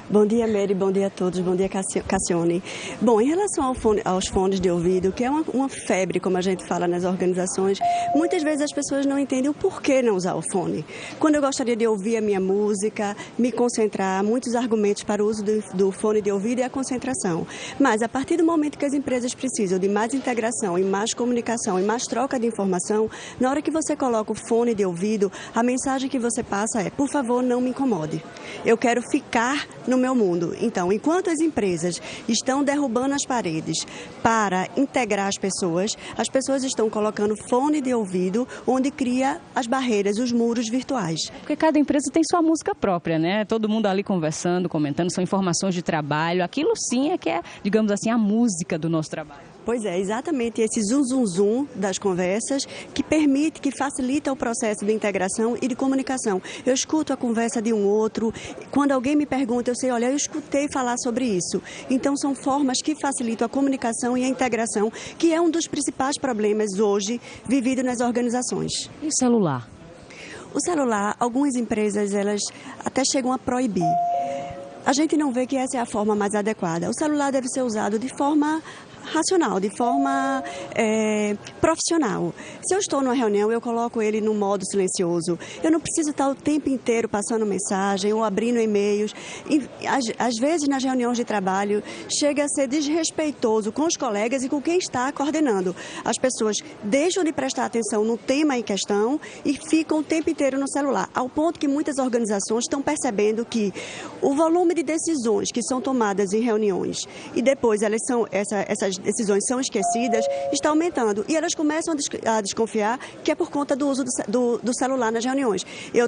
Bom dia, Meire, bom dia a todos, bom dia, Cassiane. Bom, em relação aos fones de ouvido, que é uma febre, como a gente fala nas organizações, muitas vezes as pessoas não entendem o porquê não usar o fone. Quando eu gostaria de ouvir a minha música, me concentrar, muitos argumentos para o uso do fone de ouvido é a concentração. Mas a partir do momento que as empresas precisam de mais integração e mais comunicação e mais troca de informação, na hora que você coloca o fone de ouvido, a mensagem que você passa é, por favor, não me incomode. eu quero ficar no meu mundo. Então, enquanto as empresas estão derrubando as paredes para integrar as pessoas estão colocando fone de ouvido, onde cria as barreiras, os muros virtuais.
Porque cada empresa tem sua música própria, né? Todo mundo ali conversando, comentando, são informações de trabalho. Aquilo sim é que é, digamos assim, a música do nosso trabalho.
Pois é, exatamente esse zum das conversas que permite, que facilita o processo de integração e de comunicação. Eu escuto a conversa de um outro, quando alguém me pergunta, eu sei, olha, eu escutei falar sobre isso. Então são formas que facilitam a comunicação e a integração, que é um dos principais problemas hoje vivido nas organizações.
E o celular?
O celular, algumas empresas, elas até chegam a proibir. A gente não vê que essa é a forma mais adequada. O celular deve ser usado de forma racional, de forma profissional. Se eu estou numa reunião, eu coloco ele no modo silencioso. Eu não preciso estar o tempo inteiro passando mensagem ou abrindo e-mails. E, às vezes, nas reuniões de trabalho, chega a ser desrespeitoso com os colegas e com quem está coordenando. As pessoas deixam de prestar atenção no tema em questão e ficam o tempo inteiro no celular, ao ponto que muitas organizações estão percebendo que o volume de decisões que são tomadas em reuniões e depois essas decisões são esquecidas, está aumentando. E elas começam a desconfiar que é por conta do uso do celular nas reuniões. Eu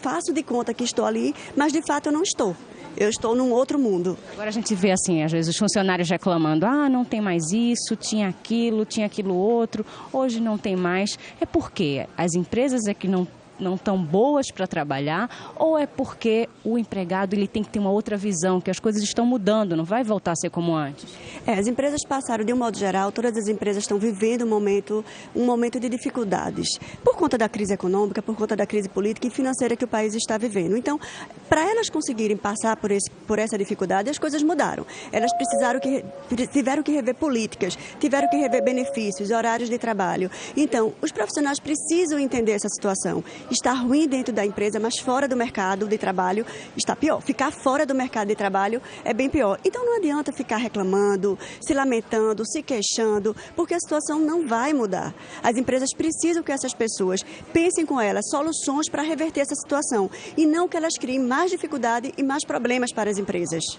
faço de conta que estou ali, mas de fato eu não estou. Eu estou num outro mundo.
Agora a gente vê assim, às vezes os funcionários reclamando, não tem mais isso, tinha aquilo outro, hoje não tem mais. É porque as empresas é que não tão boas para trabalhar, ou é porque o empregado ele tem que ter uma outra visão, que as coisas estão mudando, não vai voltar a ser como antes?
As empresas passaram, de um modo geral, todas as empresas estão vivendo um momento de dificuldades, por conta da crise econômica, por conta da crise política e financeira que o país está vivendo. Então, para elas conseguirem passar por essa dificuldade, as coisas mudaram. Elas tiveram que rever políticas, tiveram que rever benefícios, horários de trabalho. Então, os profissionais precisam entender essa situação. Está ruim dentro da empresa, mas fora do mercado de trabalho está pior. Ficar fora do mercado de trabalho é bem pior. Então não adianta ficar reclamando, se lamentando, se queixando, porque a situação não vai mudar. As empresas precisam que essas pessoas pensem com elas soluções para reverter essa situação e não que elas criem mais dificuldade e mais problemas para as empresas.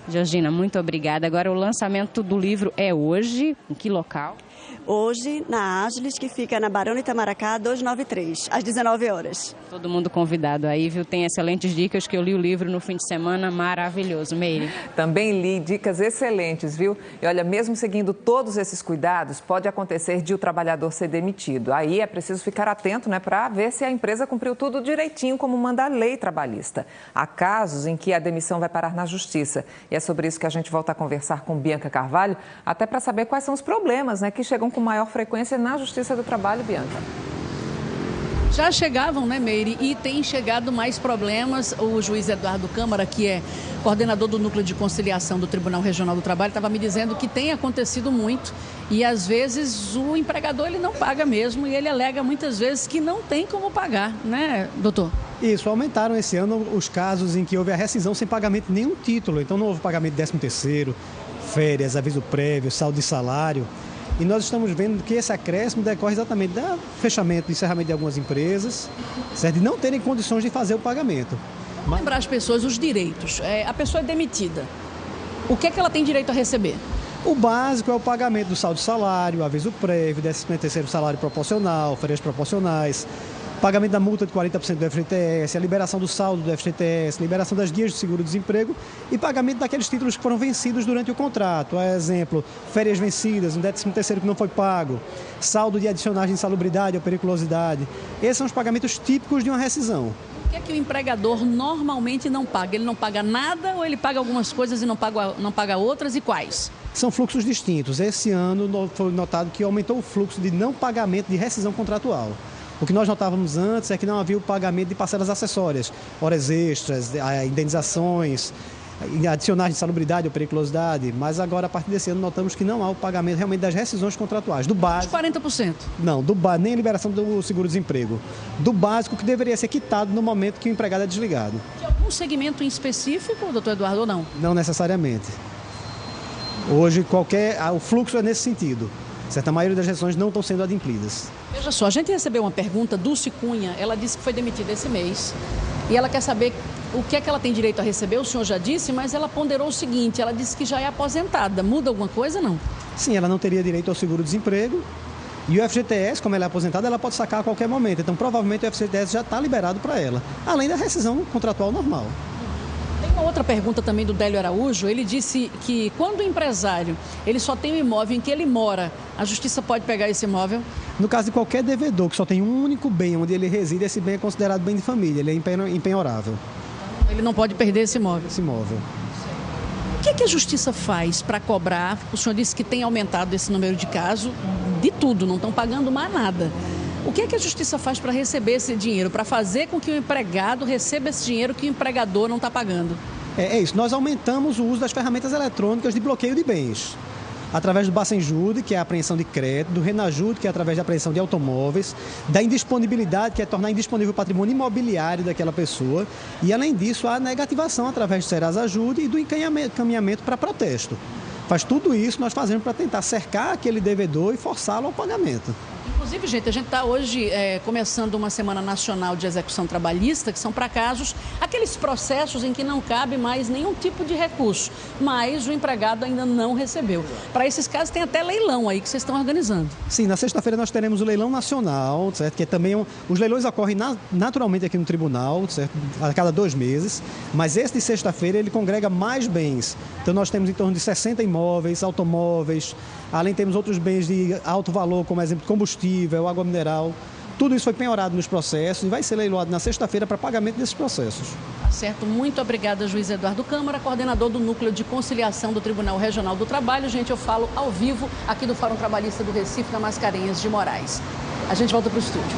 Georgina, muito obrigada. Agora o lançamento do livro é hoje, em que local?
Hoje, na Ágilis, que fica na Barão de Itamaracá, 293, às 19 horas.
Todo mundo convidado aí, viu? Tem excelentes dicas, que eu li o livro no fim de semana, maravilhoso. Meire.
Também li dicas excelentes, viu? E olha, mesmo seguindo todos esses cuidados, pode acontecer de o trabalhador ser demitido. Aí é preciso ficar atento, né, para ver se a empresa cumpriu tudo direitinho, como manda a lei trabalhista. Há casos em que a demissão vai parar na justiça. E é sobre isso que a gente volta a conversar com Bianca Carvalho, até para saber quais são os problemas, né, que chegam com maior frequência na Justiça do Trabalho, Bianca.
Já chegavam, né, Meire? E tem chegado mais problemas. O juiz Eduardo Câmara, que é coordenador do Núcleo de Conciliação do Tribunal Regional do Trabalho, estava me dizendo que tem acontecido muito e, às vezes, o empregador ele não paga mesmo e ele alega muitas vezes que não tem como pagar, né, doutor?
Isso, aumentaram esse ano os casos em que houve a rescisão sem pagamento de nenhum título. Então, não houve pagamento de 13º, férias, aviso prévio, saldo de salário. E nós estamos vendo que esse acréscimo decorre exatamente do fechamento, do encerramento de algumas empresas, certo? De não terem condições de fazer o pagamento.
Lembrar as pessoas os direitos. A pessoa é demitida. O que é que ela tem direito a receber?
O básico é o pagamento do saldo de salário, aviso prévio, 13º salário proporcional, férias proporcionais, pagamento da multa de 40% do FGTS, a liberação do saldo do FGTS, liberação das guias de seguro-desemprego e pagamento daqueles títulos que foram vencidos durante o contrato. A exemplo, férias vencidas, um 13º que não foi pago, saldo de adicionais de insalubridade ou periculosidade. Esses são os pagamentos típicos de uma rescisão.
O que é que o empregador normalmente não paga? Ele não paga nada ou ele paga algumas coisas e não paga outras, e quais?
São fluxos distintos. Esse ano foi notado que aumentou o fluxo de não pagamento de rescisão contratual. O que nós notávamos antes é que não havia o pagamento de parcelas acessórias, horas extras, indenizações, adicionais de insalubridade ou periculosidade, mas agora, a partir desse ano, notamos que não há o pagamento realmente das rescisões contratuais. Do básico...
40%?
Não, nem a liberação do seguro-desemprego. Do básico, que deveria ser quitado no momento que o empregado é desligado.
De algum segmento em específico, doutor Eduardo, ou não?
Não necessariamente. Hoje, o fluxo é nesse sentido. Certa maioria das rescisões não estão sendo adimplidas.
Veja só, a gente recebeu uma pergunta, Dulce Cunha, ela disse que foi demitida esse mês e ela quer saber o que é que ela tem direito a receber, o senhor já disse, mas ela ponderou o seguinte, ela disse que já é aposentada. Muda alguma coisa, não?
Sim, ela não teria direito ao seguro-desemprego. E o FGTS, como ela é aposentada, ela pode sacar a qualquer momento. Então, provavelmente, o FGTS já está liberado para ela, além da rescisão contratual normal.
Tem uma outra pergunta também do Délio Araújo. Ele disse que quando o empresário ele só tem um imóvel em que ele mora, a justiça pode pegar esse imóvel?
No caso de qualquer devedor que só tem um único bem onde ele reside, esse bem é considerado bem de família, ele é empenhorável.
Ele não pode perder esse imóvel?
Esse imóvel.
O que é que a justiça faz para cobrar? O senhor disse que tem aumentado esse número de casos, de tudo, não estão pagando mais nada. O que é que a justiça faz para receber esse dinheiro, para fazer com que o empregado receba esse dinheiro que o empregador não está pagando?
É isso, nós aumentamos o uso das ferramentas eletrônicas de bloqueio de bens. Através do Bacenjude, que é a apreensão de crédito, do Renajude, que é através da apreensão de automóveis, da indisponibilidade, que é tornar indisponível o patrimônio imobiliário daquela pessoa, e além disso, a negativação através do Serasa-Ajude e do encaminhamento para protesto. Faz tudo isso, nós fazemos para tentar cercar aquele devedor e forçá-lo ao pagamento.
Inclusive, gente, a gente está hoje começando uma semana nacional de execução trabalhista, que são para casos, aqueles processos em que não cabe mais nenhum tipo de recurso, mas o empregado ainda não recebeu. Para esses casos tem até leilão aí que vocês estão organizando.
Sim, na sexta-feira nós teremos o leilão nacional, certo? Que é também os leilões ocorrem naturalmente aqui no tribunal, certo? A cada 2 meses, mas esse de sexta-feira ele congrega mais bens. Então nós temos em torno de 60 imóveis, automóveis, além temos outros bens de alto valor, como exemplo combustível, água mineral. Tudo isso foi penhorado nos processos e vai ser leiloado na sexta-feira para pagamento desses processos.
Certo, muito obrigada, juiz Eduardo Câmara, coordenador do Núcleo de Conciliação do Tribunal Regional do Trabalho. Gente, eu falo ao vivo aqui do Fórum Trabalhista do Recife, na Mascarenhas de Moraes. A gente volta para o estúdio.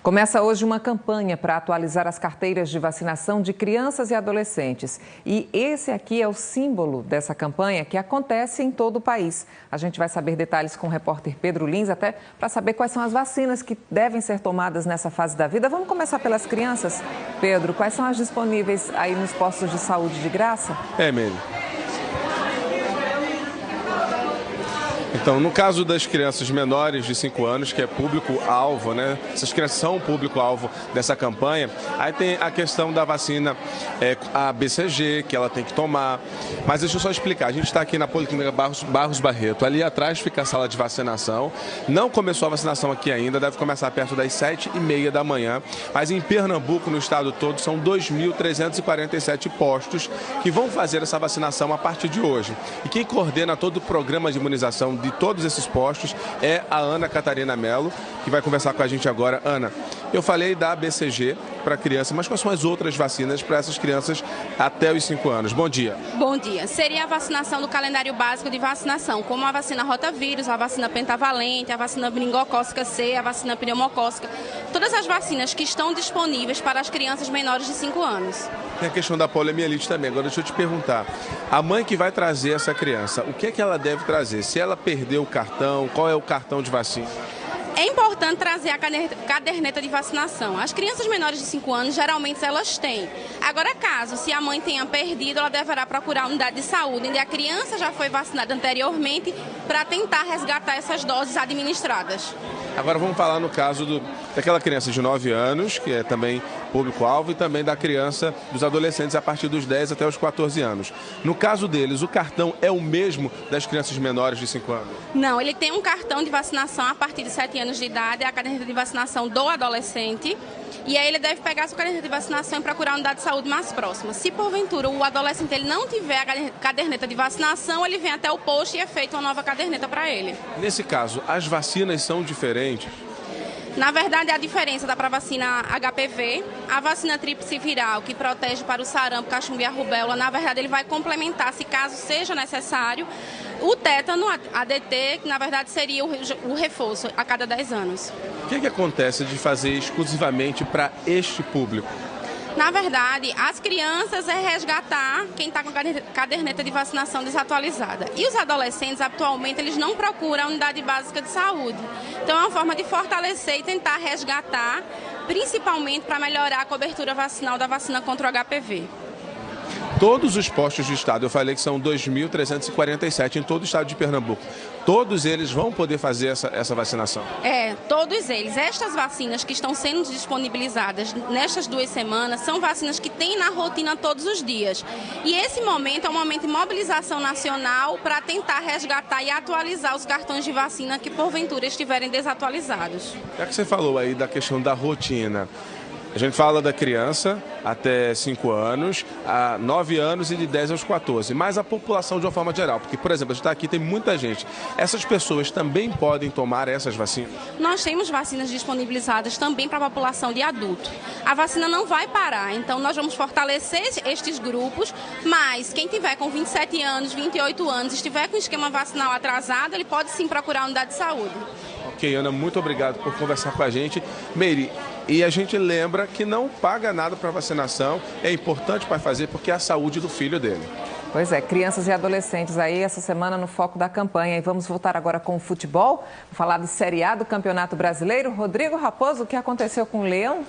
Começa hoje uma campanha para atualizar as carteiras de vacinação de crianças e adolescentes. E esse aqui é o símbolo dessa campanha que acontece em todo o país. A gente vai saber detalhes com o repórter Pedro Lins, até para saber quais são as vacinas que devem ser tomadas nessa fase da vida. Vamos começar pelas crianças. Pedro, quais são as disponíveis aí nos postos de saúde de graça?
Meli. Então, no caso das crianças menores de 5 anos, que é público-alvo, né? Essas crianças são público-alvo dessa campanha. Aí tem a questão da vacina, a BCG, que ela tem que tomar. Mas deixa eu só explicar. A gente está aqui na Policlínica Barros Barreto. Ali atrás fica a sala de vacinação. Não começou a vacinação aqui ainda, deve começar perto das 7h30 da manhã. Mas em Pernambuco, no estado todo, são 2.347 postos que vão fazer essa vacinação a partir de hoje. E quem coordena todo o programa de imunização de todos esses postos é a Ana Catarina Mello, que vai conversar com a gente agora. Ana, eu falei da BCG para criança, mas quais são as outras vacinas para essas crianças até os 5 anos? Bom dia.
Bom dia. Seria a vacinação do calendário básico de vacinação, como a vacina rotavírus, a vacina pentavalente, a vacina meningocócica C, a vacina pneumocócica. Todas as vacinas que estão disponíveis para as crianças menores de 5 anos.
Tem a questão da poliomielite também. Agora deixa eu te perguntar. A mãe que vai trazer essa criança, o que é que ela deve trazer? Se ela perdeu o cartão, qual é o cartão de vacina?
É importante trazer a caderneta de vacinação. As crianças menores de 5 anos, geralmente elas têm. Agora, caso se a mãe tenha perdido, ela deverá procurar a unidade de saúde, onde a criança já foi vacinada anteriormente, para tentar resgatar essas doses administradas.
Agora vamos falar no caso daquela criança de 9 anos, que é também público-alvo, e também da criança, dos adolescentes a partir dos 10 até os 14 anos. No caso deles, o cartão é o mesmo das crianças menores de 5 anos?
Não, ele tem um cartão de vacinação a partir de 7 anos de idade, é a caderneta de vacinação do adolescente, e aí ele deve pegar a sua caderneta de vacinação e procurar a unidade de saúde mais próxima. Se porventura o adolescente ele não tiver a caderneta de vacinação, ele vem até o posto e é feita uma nova caderneta para ele.
Nesse caso, as vacinas são diferentes?
Na verdade, a diferença dá para a vacina HPV, a vacina tríplice viral, que protege para o sarampo, cachumba e a rubéola, na verdade ele vai complementar, se caso seja necessário, o tétano, ADT, que na verdade seria o reforço a cada 10 anos.
O que acontece de fazer exclusivamente para este público?
Na verdade, as crianças é resgatar quem está com a caderneta de vacinação desatualizada. E os adolescentes, atualmente, eles não procuram a unidade básica de saúde. Então, é uma forma de fortalecer e tentar resgatar, principalmente para melhorar a cobertura vacinal da vacina contra o HPV.
todos os postos de estado, eu falei que são 2.347 em todo o estado de Pernambuco, todos eles vão poder fazer essa vacinação?
Todos eles. Estas vacinas que estão sendo disponibilizadas nestas 2 semanas são vacinas que tem na rotina todos os dias. E esse momento é um momento de mobilização nacional para tentar resgatar e atualizar os cartões de vacina que porventura estiverem desatualizados.
Já que você falou aí da questão da rotina, a gente fala da criança até 5 anos, a 9 anos e de 10 aos 14, mas a população de uma forma geral, porque, por exemplo, a gente está aqui, tem muita gente. Essas pessoas também podem tomar essas vacinas?
Nós temos vacinas disponibilizadas também para a população de adulto. A vacina não vai parar, então nós vamos fortalecer estes grupos, mas quem tiver com 27 anos, 28 anos, estiver com esquema vacinal atrasado, ele pode sim procurar a unidade de saúde.
Ok, Ana, muito obrigado por conversar com a gente. Meire, e a gente lembra que não paga nada para vacinação, é importante para fazer porque é a saúde do filho dele.
Pois é, crianças e adolescentes aí essa semana no foco da campanha. E vamos voltar agora com o futebol, vou falar do Série A do Campeonato Brasileiro. Rodrigo Raposo, o que aconteceu com o Leão?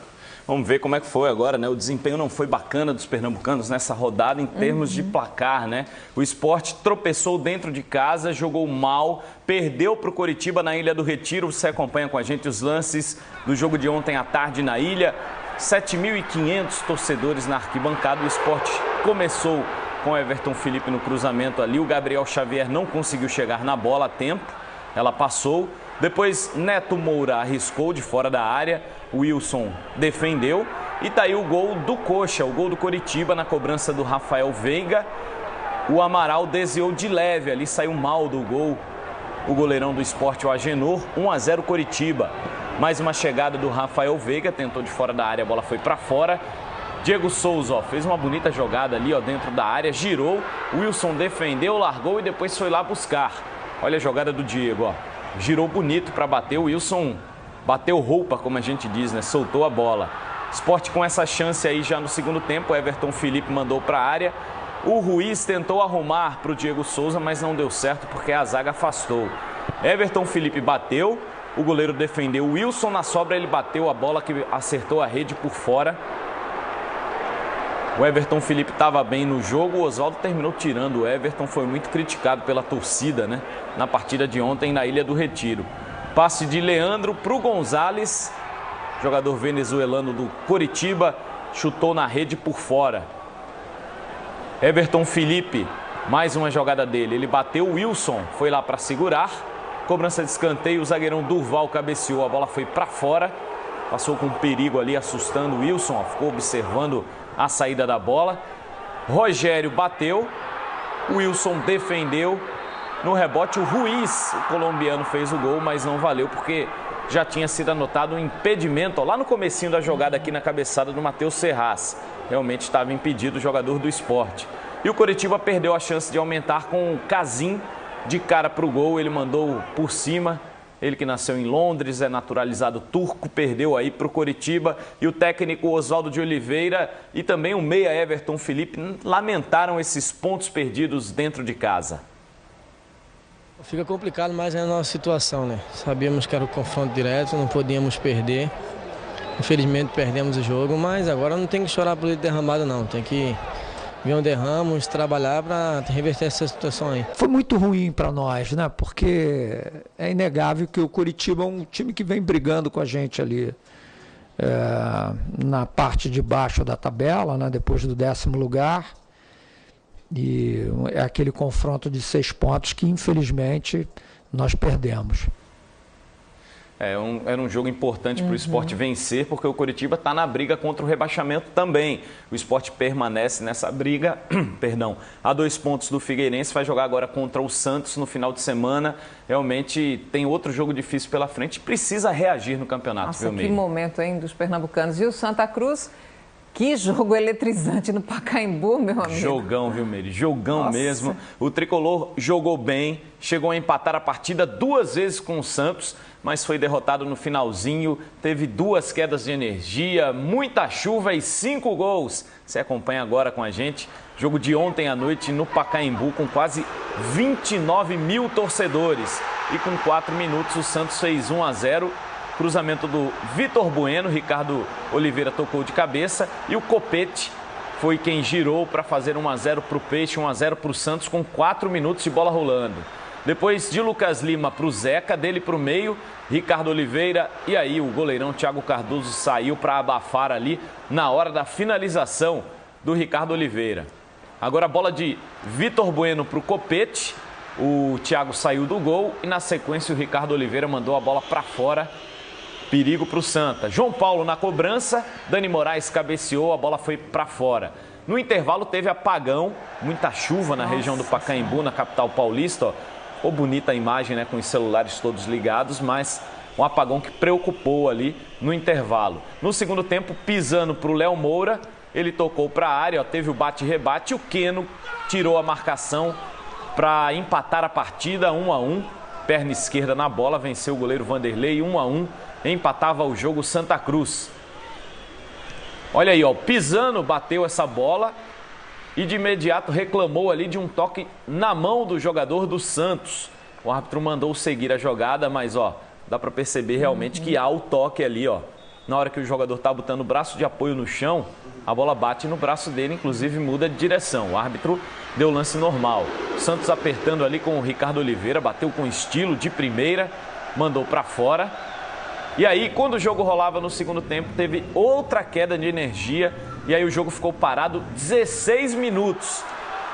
Vamos ver como é que foi agora, né? O desempenho não foi bacana dos pernambucanos nessa rodada em termos de placar, né? O Sport tropeçou dentro de casa, jogou mal, perdeu para o Coritiba na Ilha do Retiro. Você acompanha com a gente os lances do jogo de ontem à tarde na ilha. 7.500 torcedores na arquibancada. O Sport começou com Everton Felipe no cruzamento ali. O Gabriel Xavier não conseguiu chegar na bola a tempo. Ela passou. Depois Neto Moura arriscou de fora da área. O Wilson defendeu. E tá aí o gol do Coxa, o gol do Coritiba na cobrança do Rafael Veiga. O Amaral desviou de leve, ali saiu mal do gol. O goleirão do Sport, o Agenor, 1-0 Coritiba. Mais uma chegada do Rafael Veiga, tentou de fora da área, a bola foi para fora. Diego Souza, ó, fez uma bonita jogada ali, ó, dentro da área, girou. O Wilson defendeu, largou e depois foi lá buscar. Olha a jogada do Diego, ó. Girou bonito para bater, o Wilson bateu roupa, como a gente diz, né? Soltou a bola. Sport com essa chance aí já no segundo tempo, Everton Felipe mandou para a área. O Ruiz tentou arrumar para o Diego Souza, mas não deu certo porque a zaga afastou. Everton Felipe bateu, o goleiro defendeu. O Wilson na sobra, ele bateu a bola que acertou a rede por fora. O Everton Felipe estava bem no jogo, o Oswaldo terminou tirando o Everton, foi muito criticado pela torcida, né? Na partida de ontem na Ilha do Retiro. Passe de Leandro para o Gonzalez, jogador venezuelano do Coritiba, chutou na rede por fora. Everton Felipe, mais uma jogada dele, ele bateu, o Wilson foi lá para segurar. Cobrança de escanteio, o zagueirão Durval cabeceou, a bola foi para fora. Passou com perigo ali, assustando o Wilson, ó, ficou observando a saída da bola. Rogério bateu, o Wilson defendeu. No rebote, o Ruiz, o colombiano, fez o gol, mas não valeu porque já tinha sido anotado um impedimento, ó, lá no comecinho da jogada aqui na cabeçada do Matheus Serraz. Realmente estava impedido o jogador do Sport. E o Coritiba perdeu a chance de aumentar com o Casim de cara para o gol. Ele mandou por cima. Ele que nasceu em Londres, é naturalizado turco, perdeu aí para o Coritiba. E o técnico Oswaldo de Oliveira e também o meia Everton Felipe lamentaram esses pontos perdidos dentro de casa.
Fica complicado, mas é a nossa situação, né? Sabíamos que era o confronto direto, não podíamos perder. Infelizmente perdemos o jogo, mas agora não tem que chorar por leite derramado não. Tem que ver onde erramos, trabalhar para reverter essa situação aí.
Foi muito ruim para nós, né? Porque é inegável que o Coritiba é um time que vem brigando com a gente ali na parte de baixo da tabela, né? Depois do 10º lugar. E é aquele confronto de 6 pontos que, infelizmente, nós perdemos.
Era um jogo importante para o Sport vencer, porque o Coritiba está na briga contra o rebaixamento também. O Sport permanece nessa briga, a 2 pontos do Figueirense, vai jogar agora contra o Santos no final de semana. Realmente tem outro jogo difícil pela frente, precisa reagir no campeonato.
Nossa, que momento, hein, dos pernambucanos. E o Santa Cruz? Que jogo eletrizante no Pacaembu, meu amigo.
Jogão, viu, Meire? Jogão mesmo. O Tricolor jogou bem, chegou a empatar a partida 2 vezes com o Santos, mas foi derrotado no finalzinho. Teve 2 quedas de energia, muita chuva e 5 gols. Você acompanha agora com a gente. Jogo de ontem à noite no Pacaembu com quase 29 mil torcedores. E com 4 minutos o Santos fez 1-0. Cruzamento do Vitor Bueno, Ricardo Oliveira tocou de cabeça e o Copete foi quem girou para fazer 1-0 para o Peixe, 1-0 para o Santos com 4 minutos de bola rolando. Depois de Lucas Lima para o Zeca, dele para o meio, Ricardo Oliveira. E aí o goleirão Thiago Cardoso saiu para abafar ali na hora da finalização do Ricardo Oliveira. Agora a bola de Vitor Bueno para o Copete. O Thiago saiu do gol e na sequência o Ricardo Oliveira mandou a bola para fora. Perigo para o Santa. João Paulo na cobrança, Dani Moraes cabeceou, a bola foi para fora. No intervalo teve apagão, muita chuva na região do Pacaembu, na capital paulista. Ó. Ficou bonita a imagem, né, com os celulares todos ligados, mas um apagão que preocupou ali no intervalo. No segundo tempo, pisando para o Léo Moura, ele tocou para a área, ó, teve o bate-rebate, o Keno tirou a marcação para empatar a partida 1-1. Perna esquerda na bola, venceu o goleiro Vanderlei 1-1, empatava o jogo Santa Cruz. Olha aí, ó, Pisano bateu essa bola e de imediato reclamou ali de um toque na mão do jogador do Santos. O árbitro mandou seguir a jogada, mas ó, dá para perceber realmente que há o toque ali, ó. Na hora que o jogador tá botando o braço de apoio no chão, a bola bate no braço dele, inclusive muda de direção. O árbitro deu o lance normal. O Santos apertando ali com o Ricardo Oliveira, bateu com estilo de primeira, mandou para fora. E aí, quando o jogo rolava no segundo tempo, teve outra queda de energia e aí o jogo ficou parado 16 minutos.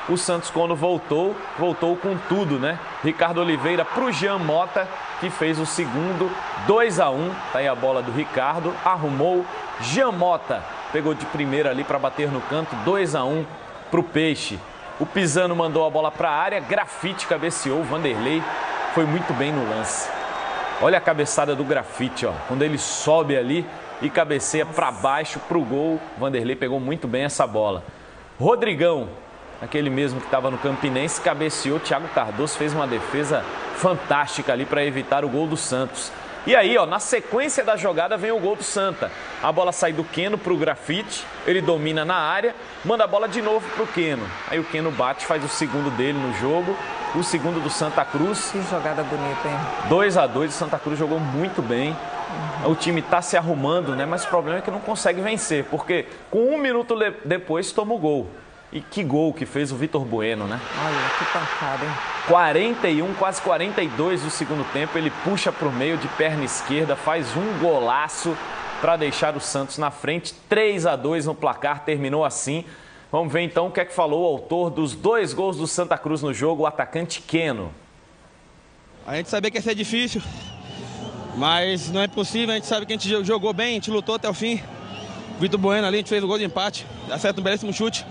O Santos, quando voltou com tudo, né? Ricardo Oliveira pro Jean Mota, que fez o segundo, 2-1. Tá aí a bola do Ricardo, arrumou. Jean Mota pegou de primeira ali para bater no canto, 2-1 pro Peixe. O Pisano mandou a bola para a área, Grafite cabeceou, Vanderlei foi muito bem no lance. Olha a cabeçada do Grafite, ó. Quando ele sobe ali e cabeceia para baixo pro gol, Vanderlei pegou muito bem essa bola. Rodrigão, aquele mesmo que estava no Campinense, cabeceou, Thiago Cardoso fez uma defesa fantástica ali para evitar o gol do Santos. E aí, ó, na sequência da jogada vem o gol do Santa. A bola sai do Keno pro Grafite, ele domina na área, manda a bola de novo pro Keno. Aí o Keno bate, faz o segundo dele no jogo, o segundo do Santa Cruz.
Que jogada bonita, hein?
2-2, o Santa Cruz jogou muito bem. O time tá se arrumando, né? Mas o problema é que não consegue vencer, porque com 1 minuto depois toma o gol. E que gol que fez o Vitor Bueno, né?
Olha, que pancada, hein?
41, quase 42 do segundo tempo, ele puxa para o meio de perna esquerda, faz um golaço para deixar o Santos na frente, 3-2 no placar, terminou assim. Vamos ver então o que é que falou o autor dos 2 gols do Santa Cruz no jogo, o atacante Keno.
A gente sabia que ia ser difícil, mas não é possível, a gente sabe que a gente jogou bem, a gente lutou até o fim. Vitor Bueno ali, a gente fez o gol de empate, acerta um belíssimo chute.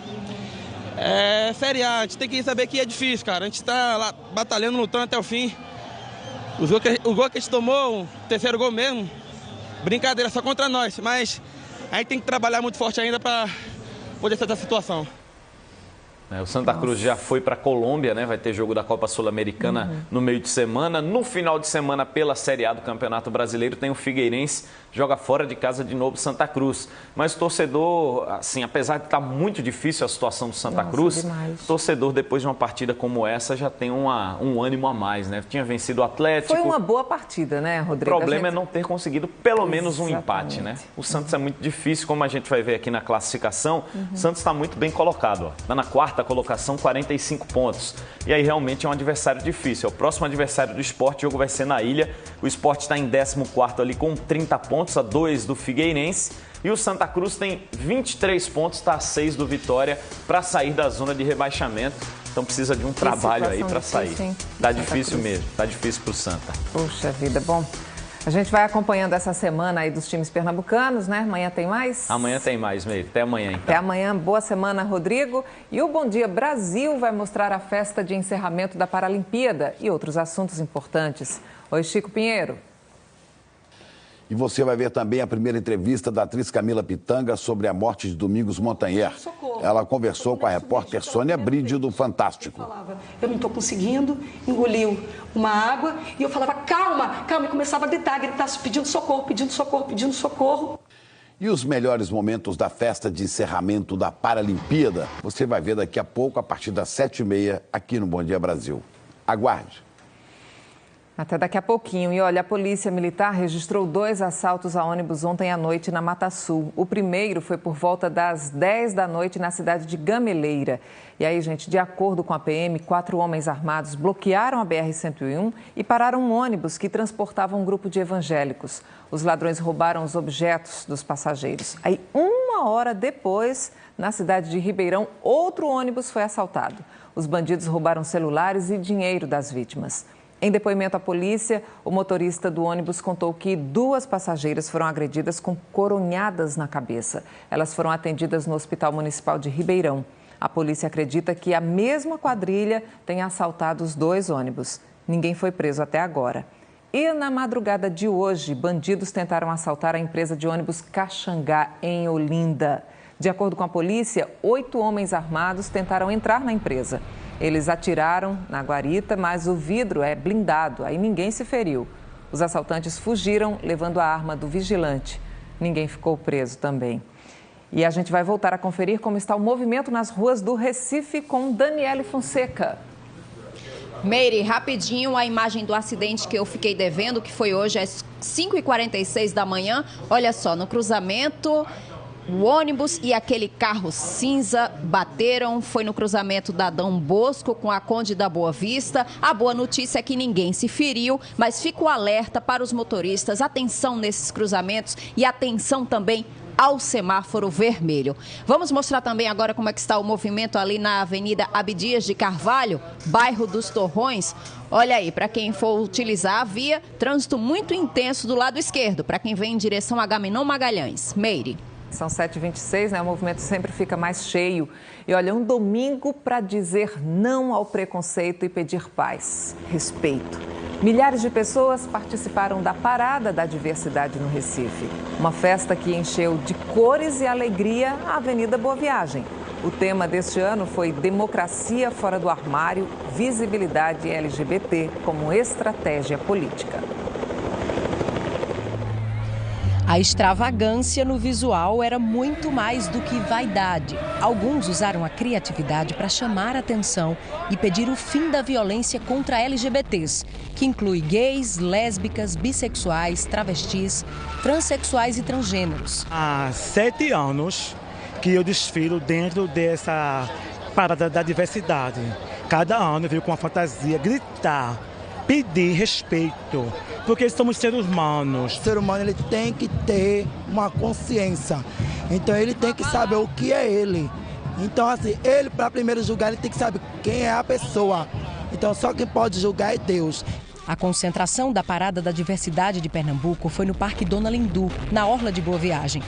É Série A, a gente tem que saber que é difícil, cara. A gente está lá batalhando, lutando até o fim. O gol que a gente tomou, o terceiro gol mesmo, brincadeira, só contra nós. Mas a gente tem que trabalhar muito forte ainda para poder sair da situação.
O Santa Cruz já foi para a Colômbia, né? Vai ter jogo da Copa Sul-Americana no meio de semana. No final de semana, pela Série A do Campeonato Brasileiro, tem o Figueirense, joga fora de casa de novo Santa Cruz. Mas o torcedor, assim, apesar de estar muito difícil a situação do Santa Cruz, o torcedor, depois de uma partida como essa, já tem um ânimo a mais, né? Tinha vencido o Atlético.
Foi uma boa partida, né, Rodrigo?
O problema é não ter conseguido pelo menos um empate, né? O Santos é muito difícil, como a gente vai ver aqui na classificação. O Santos está muito bem colocado, ó. Está na 4ª colocação, 45 pontos. E aí realmente é um adversário difícil. É o próximo adversário do Sport, o jogo vai ser na Ilha. O Sport está em 14º ali com 30 pontos, a 2 do Figueirense. E o Santa Cruz tem 23 pontos, está a 6 do Vitória para sair da zona de rebaixamento. Então precisa de um trabalho aí para sair. Tá difícil mesmo, tá difícil para o Santa.
Puxa vida, bom. A gente vai acompanhando essa semana aí dos times pernambucanos, né? Amanhã tem mais?
Amanhã tem mais, Meire. Até amanhã, então.
Até amanhã. Boa semana, Rodrigo. E o Bom Dia Brasil vai mostrar a festa de encerramento da Paralimpíada e outros assuntos importantes. Oi, Chico Pinheiro.
E você vai ver também a primeira entrevista da atriz Camila Pitanga sobre a morte de Domingos Montanher. Ela conversou com a repórter Sônia Bride do Fantástico.
Eu não estou conseguindo, engoliu uma água e eu falava, calma, calma, e começava a gritar, pedindo socorro, pedindo socorro, pedindo socorro.
E os melhores momentos da festa de encerramento da Paralimpíada, você vai ver daqui a pouco, a partir das 7h30, aqui no Bom Dia Brasil. Aguarde.
Até daqui a pouquinho. E olha, a Polícia Militar registrou 2 assaltos a ônibus ontem à noite na Mata Sul. O primeiro foi por volta das 10 da noite na cidade de Gameleira. E aí, gente, de acordo com a PM, 4 homens armados bloquearam a BR-101 e pararam um ônibus que transportava um grupo de evangélicos. Os ladrões roubaram os objetos dos passageiros. Aí, 1 hora depois, na cidade de Ribeirão, outro ônibus foi assaltado. Os bandidos roubaram celulares e dinheiro das vítimas. Em depoimento à polícia, o motorista do ônibus contou que 2 passageiras foram agredidas com coronhadas na cabeça. Elas foram atendidas no Hospital Municipal de Ribeirão. A polícia acredita que a mesma quadrilha tenha assaltado os 2 ônibus. Ninguém foi preso até agora. E na madrugada de hoje, bandidos tentaram assaltar a empresa de ônibus Caxangá, em Olinda. De acordo com a polícia, 8 homens armados tentaram entrar na empresa. Eles atiraram na guarita, mas o vidro é blindado, aí ninguém se feriu. Os assaltantes fugiram, levando a arma do vigilante. Ninguém ficou preso também. E a gente vai voltar a conferir como está o movimento nas ruas do Recife com Daniele Fonseca.
Meire, rapidinho a imagem do acidente que eu fiquei devendo, que foi hoje às 5h46 da manhã. Olha só, no cruzamento, o ônibus e aquele carro cinza bateram. Foi no cruzamento da Dom Bosco com a Conde da Boa Vista. A boa notícia é que ninguém se feriu, mas fica o alerta para os motoristas. Atenção nesses cruzamentos e atenção também ao semáforo vermelho. Vamos mostrar também agora como é que está o movimento ali na Avenida Abdias de Carvalho, bairro dos Torrões. Olha aí, para quem for utilizar a via, trânsito muito intenso do lado esquerdo, para quem vem em direção a Agamenon Magalhães. Meire.
São 7h26, né? O movimento sempre fica mais cheio. E olha, um domingo para dizer não ao preconceito e pedir paz, respeito. Milhares de pessoas participaram da Parada da Diversidade no Recife. Uma festa que encheu de cores e alegria a Avenida Boa Viagem. O tema deste ano foi Democracia Fora do Armário, Visibilidade LGBT como Estratégia Política.
A extravagância no visual era muito mais do que vaidade. Alguns usaram a criatividade para chamar a atenção e pedir o fim da violência contra LGBTs, que inclui gays, lésbicas, bissexuais, travestis, transexuais e transgêneros.
Há 7 anos que eu desfilo dentro dessa Parada da Diversidade. Cada ano eu venho com uma fantasia gritar, pedir respeito, porque somos seres humanos.
O ser humano ele tem que ter uma consciência, então ele tem que saber o que é ele. Então assim, ele para primeiro julgar ele tem que saber quem é a pessoa. Então só quem pode julgar é Deus.
A concentração da Parada da Diversidade de Pernambuco foi no Parque Dona Lindu, na Orla de Boa Viagem.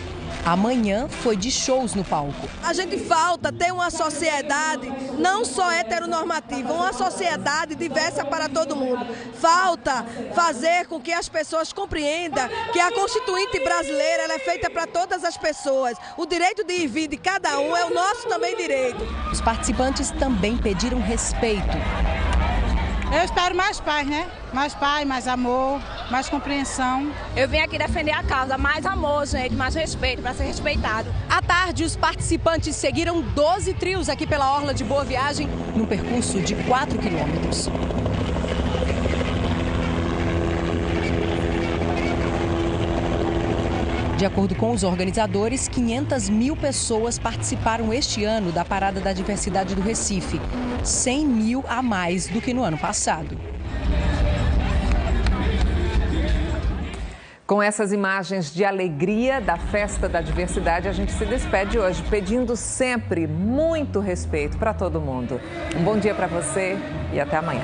Amanhã foi de shows no palco.
A gente falta ter uma sociedade não só heteronormativa, uma sociedade diversa para todo mundo. Falta fazer com que as pessoas compreendam que a Constituinte brasileira ela é feita para todas as pessoas. O direito de ir e vir de cada um é o nosso também direito.
Os participantes também pediram respeito.
Eu espero mais paz, né? Mais paz, mais amor, mais compreensão.
Eu vim aqui defender a causa, mais amor, gente, mais respeito, para ser respeitado.
À tarde, os participantes seguiram 12 trios aqui pela Orla de Boa Viagem, num percurso de 4 quilômetros. De acordo com os organizadores, 500 mil pessoas participaram este ano da Parada da Diversidade do Recife, 100 mil a mais do que no ano passado.
Com essas imagens de alegria da Festa da Diversidade, a gente se despede hoje, pedindo sempre muito respeito para todo mundo. Um bom dia para você e até amanhã.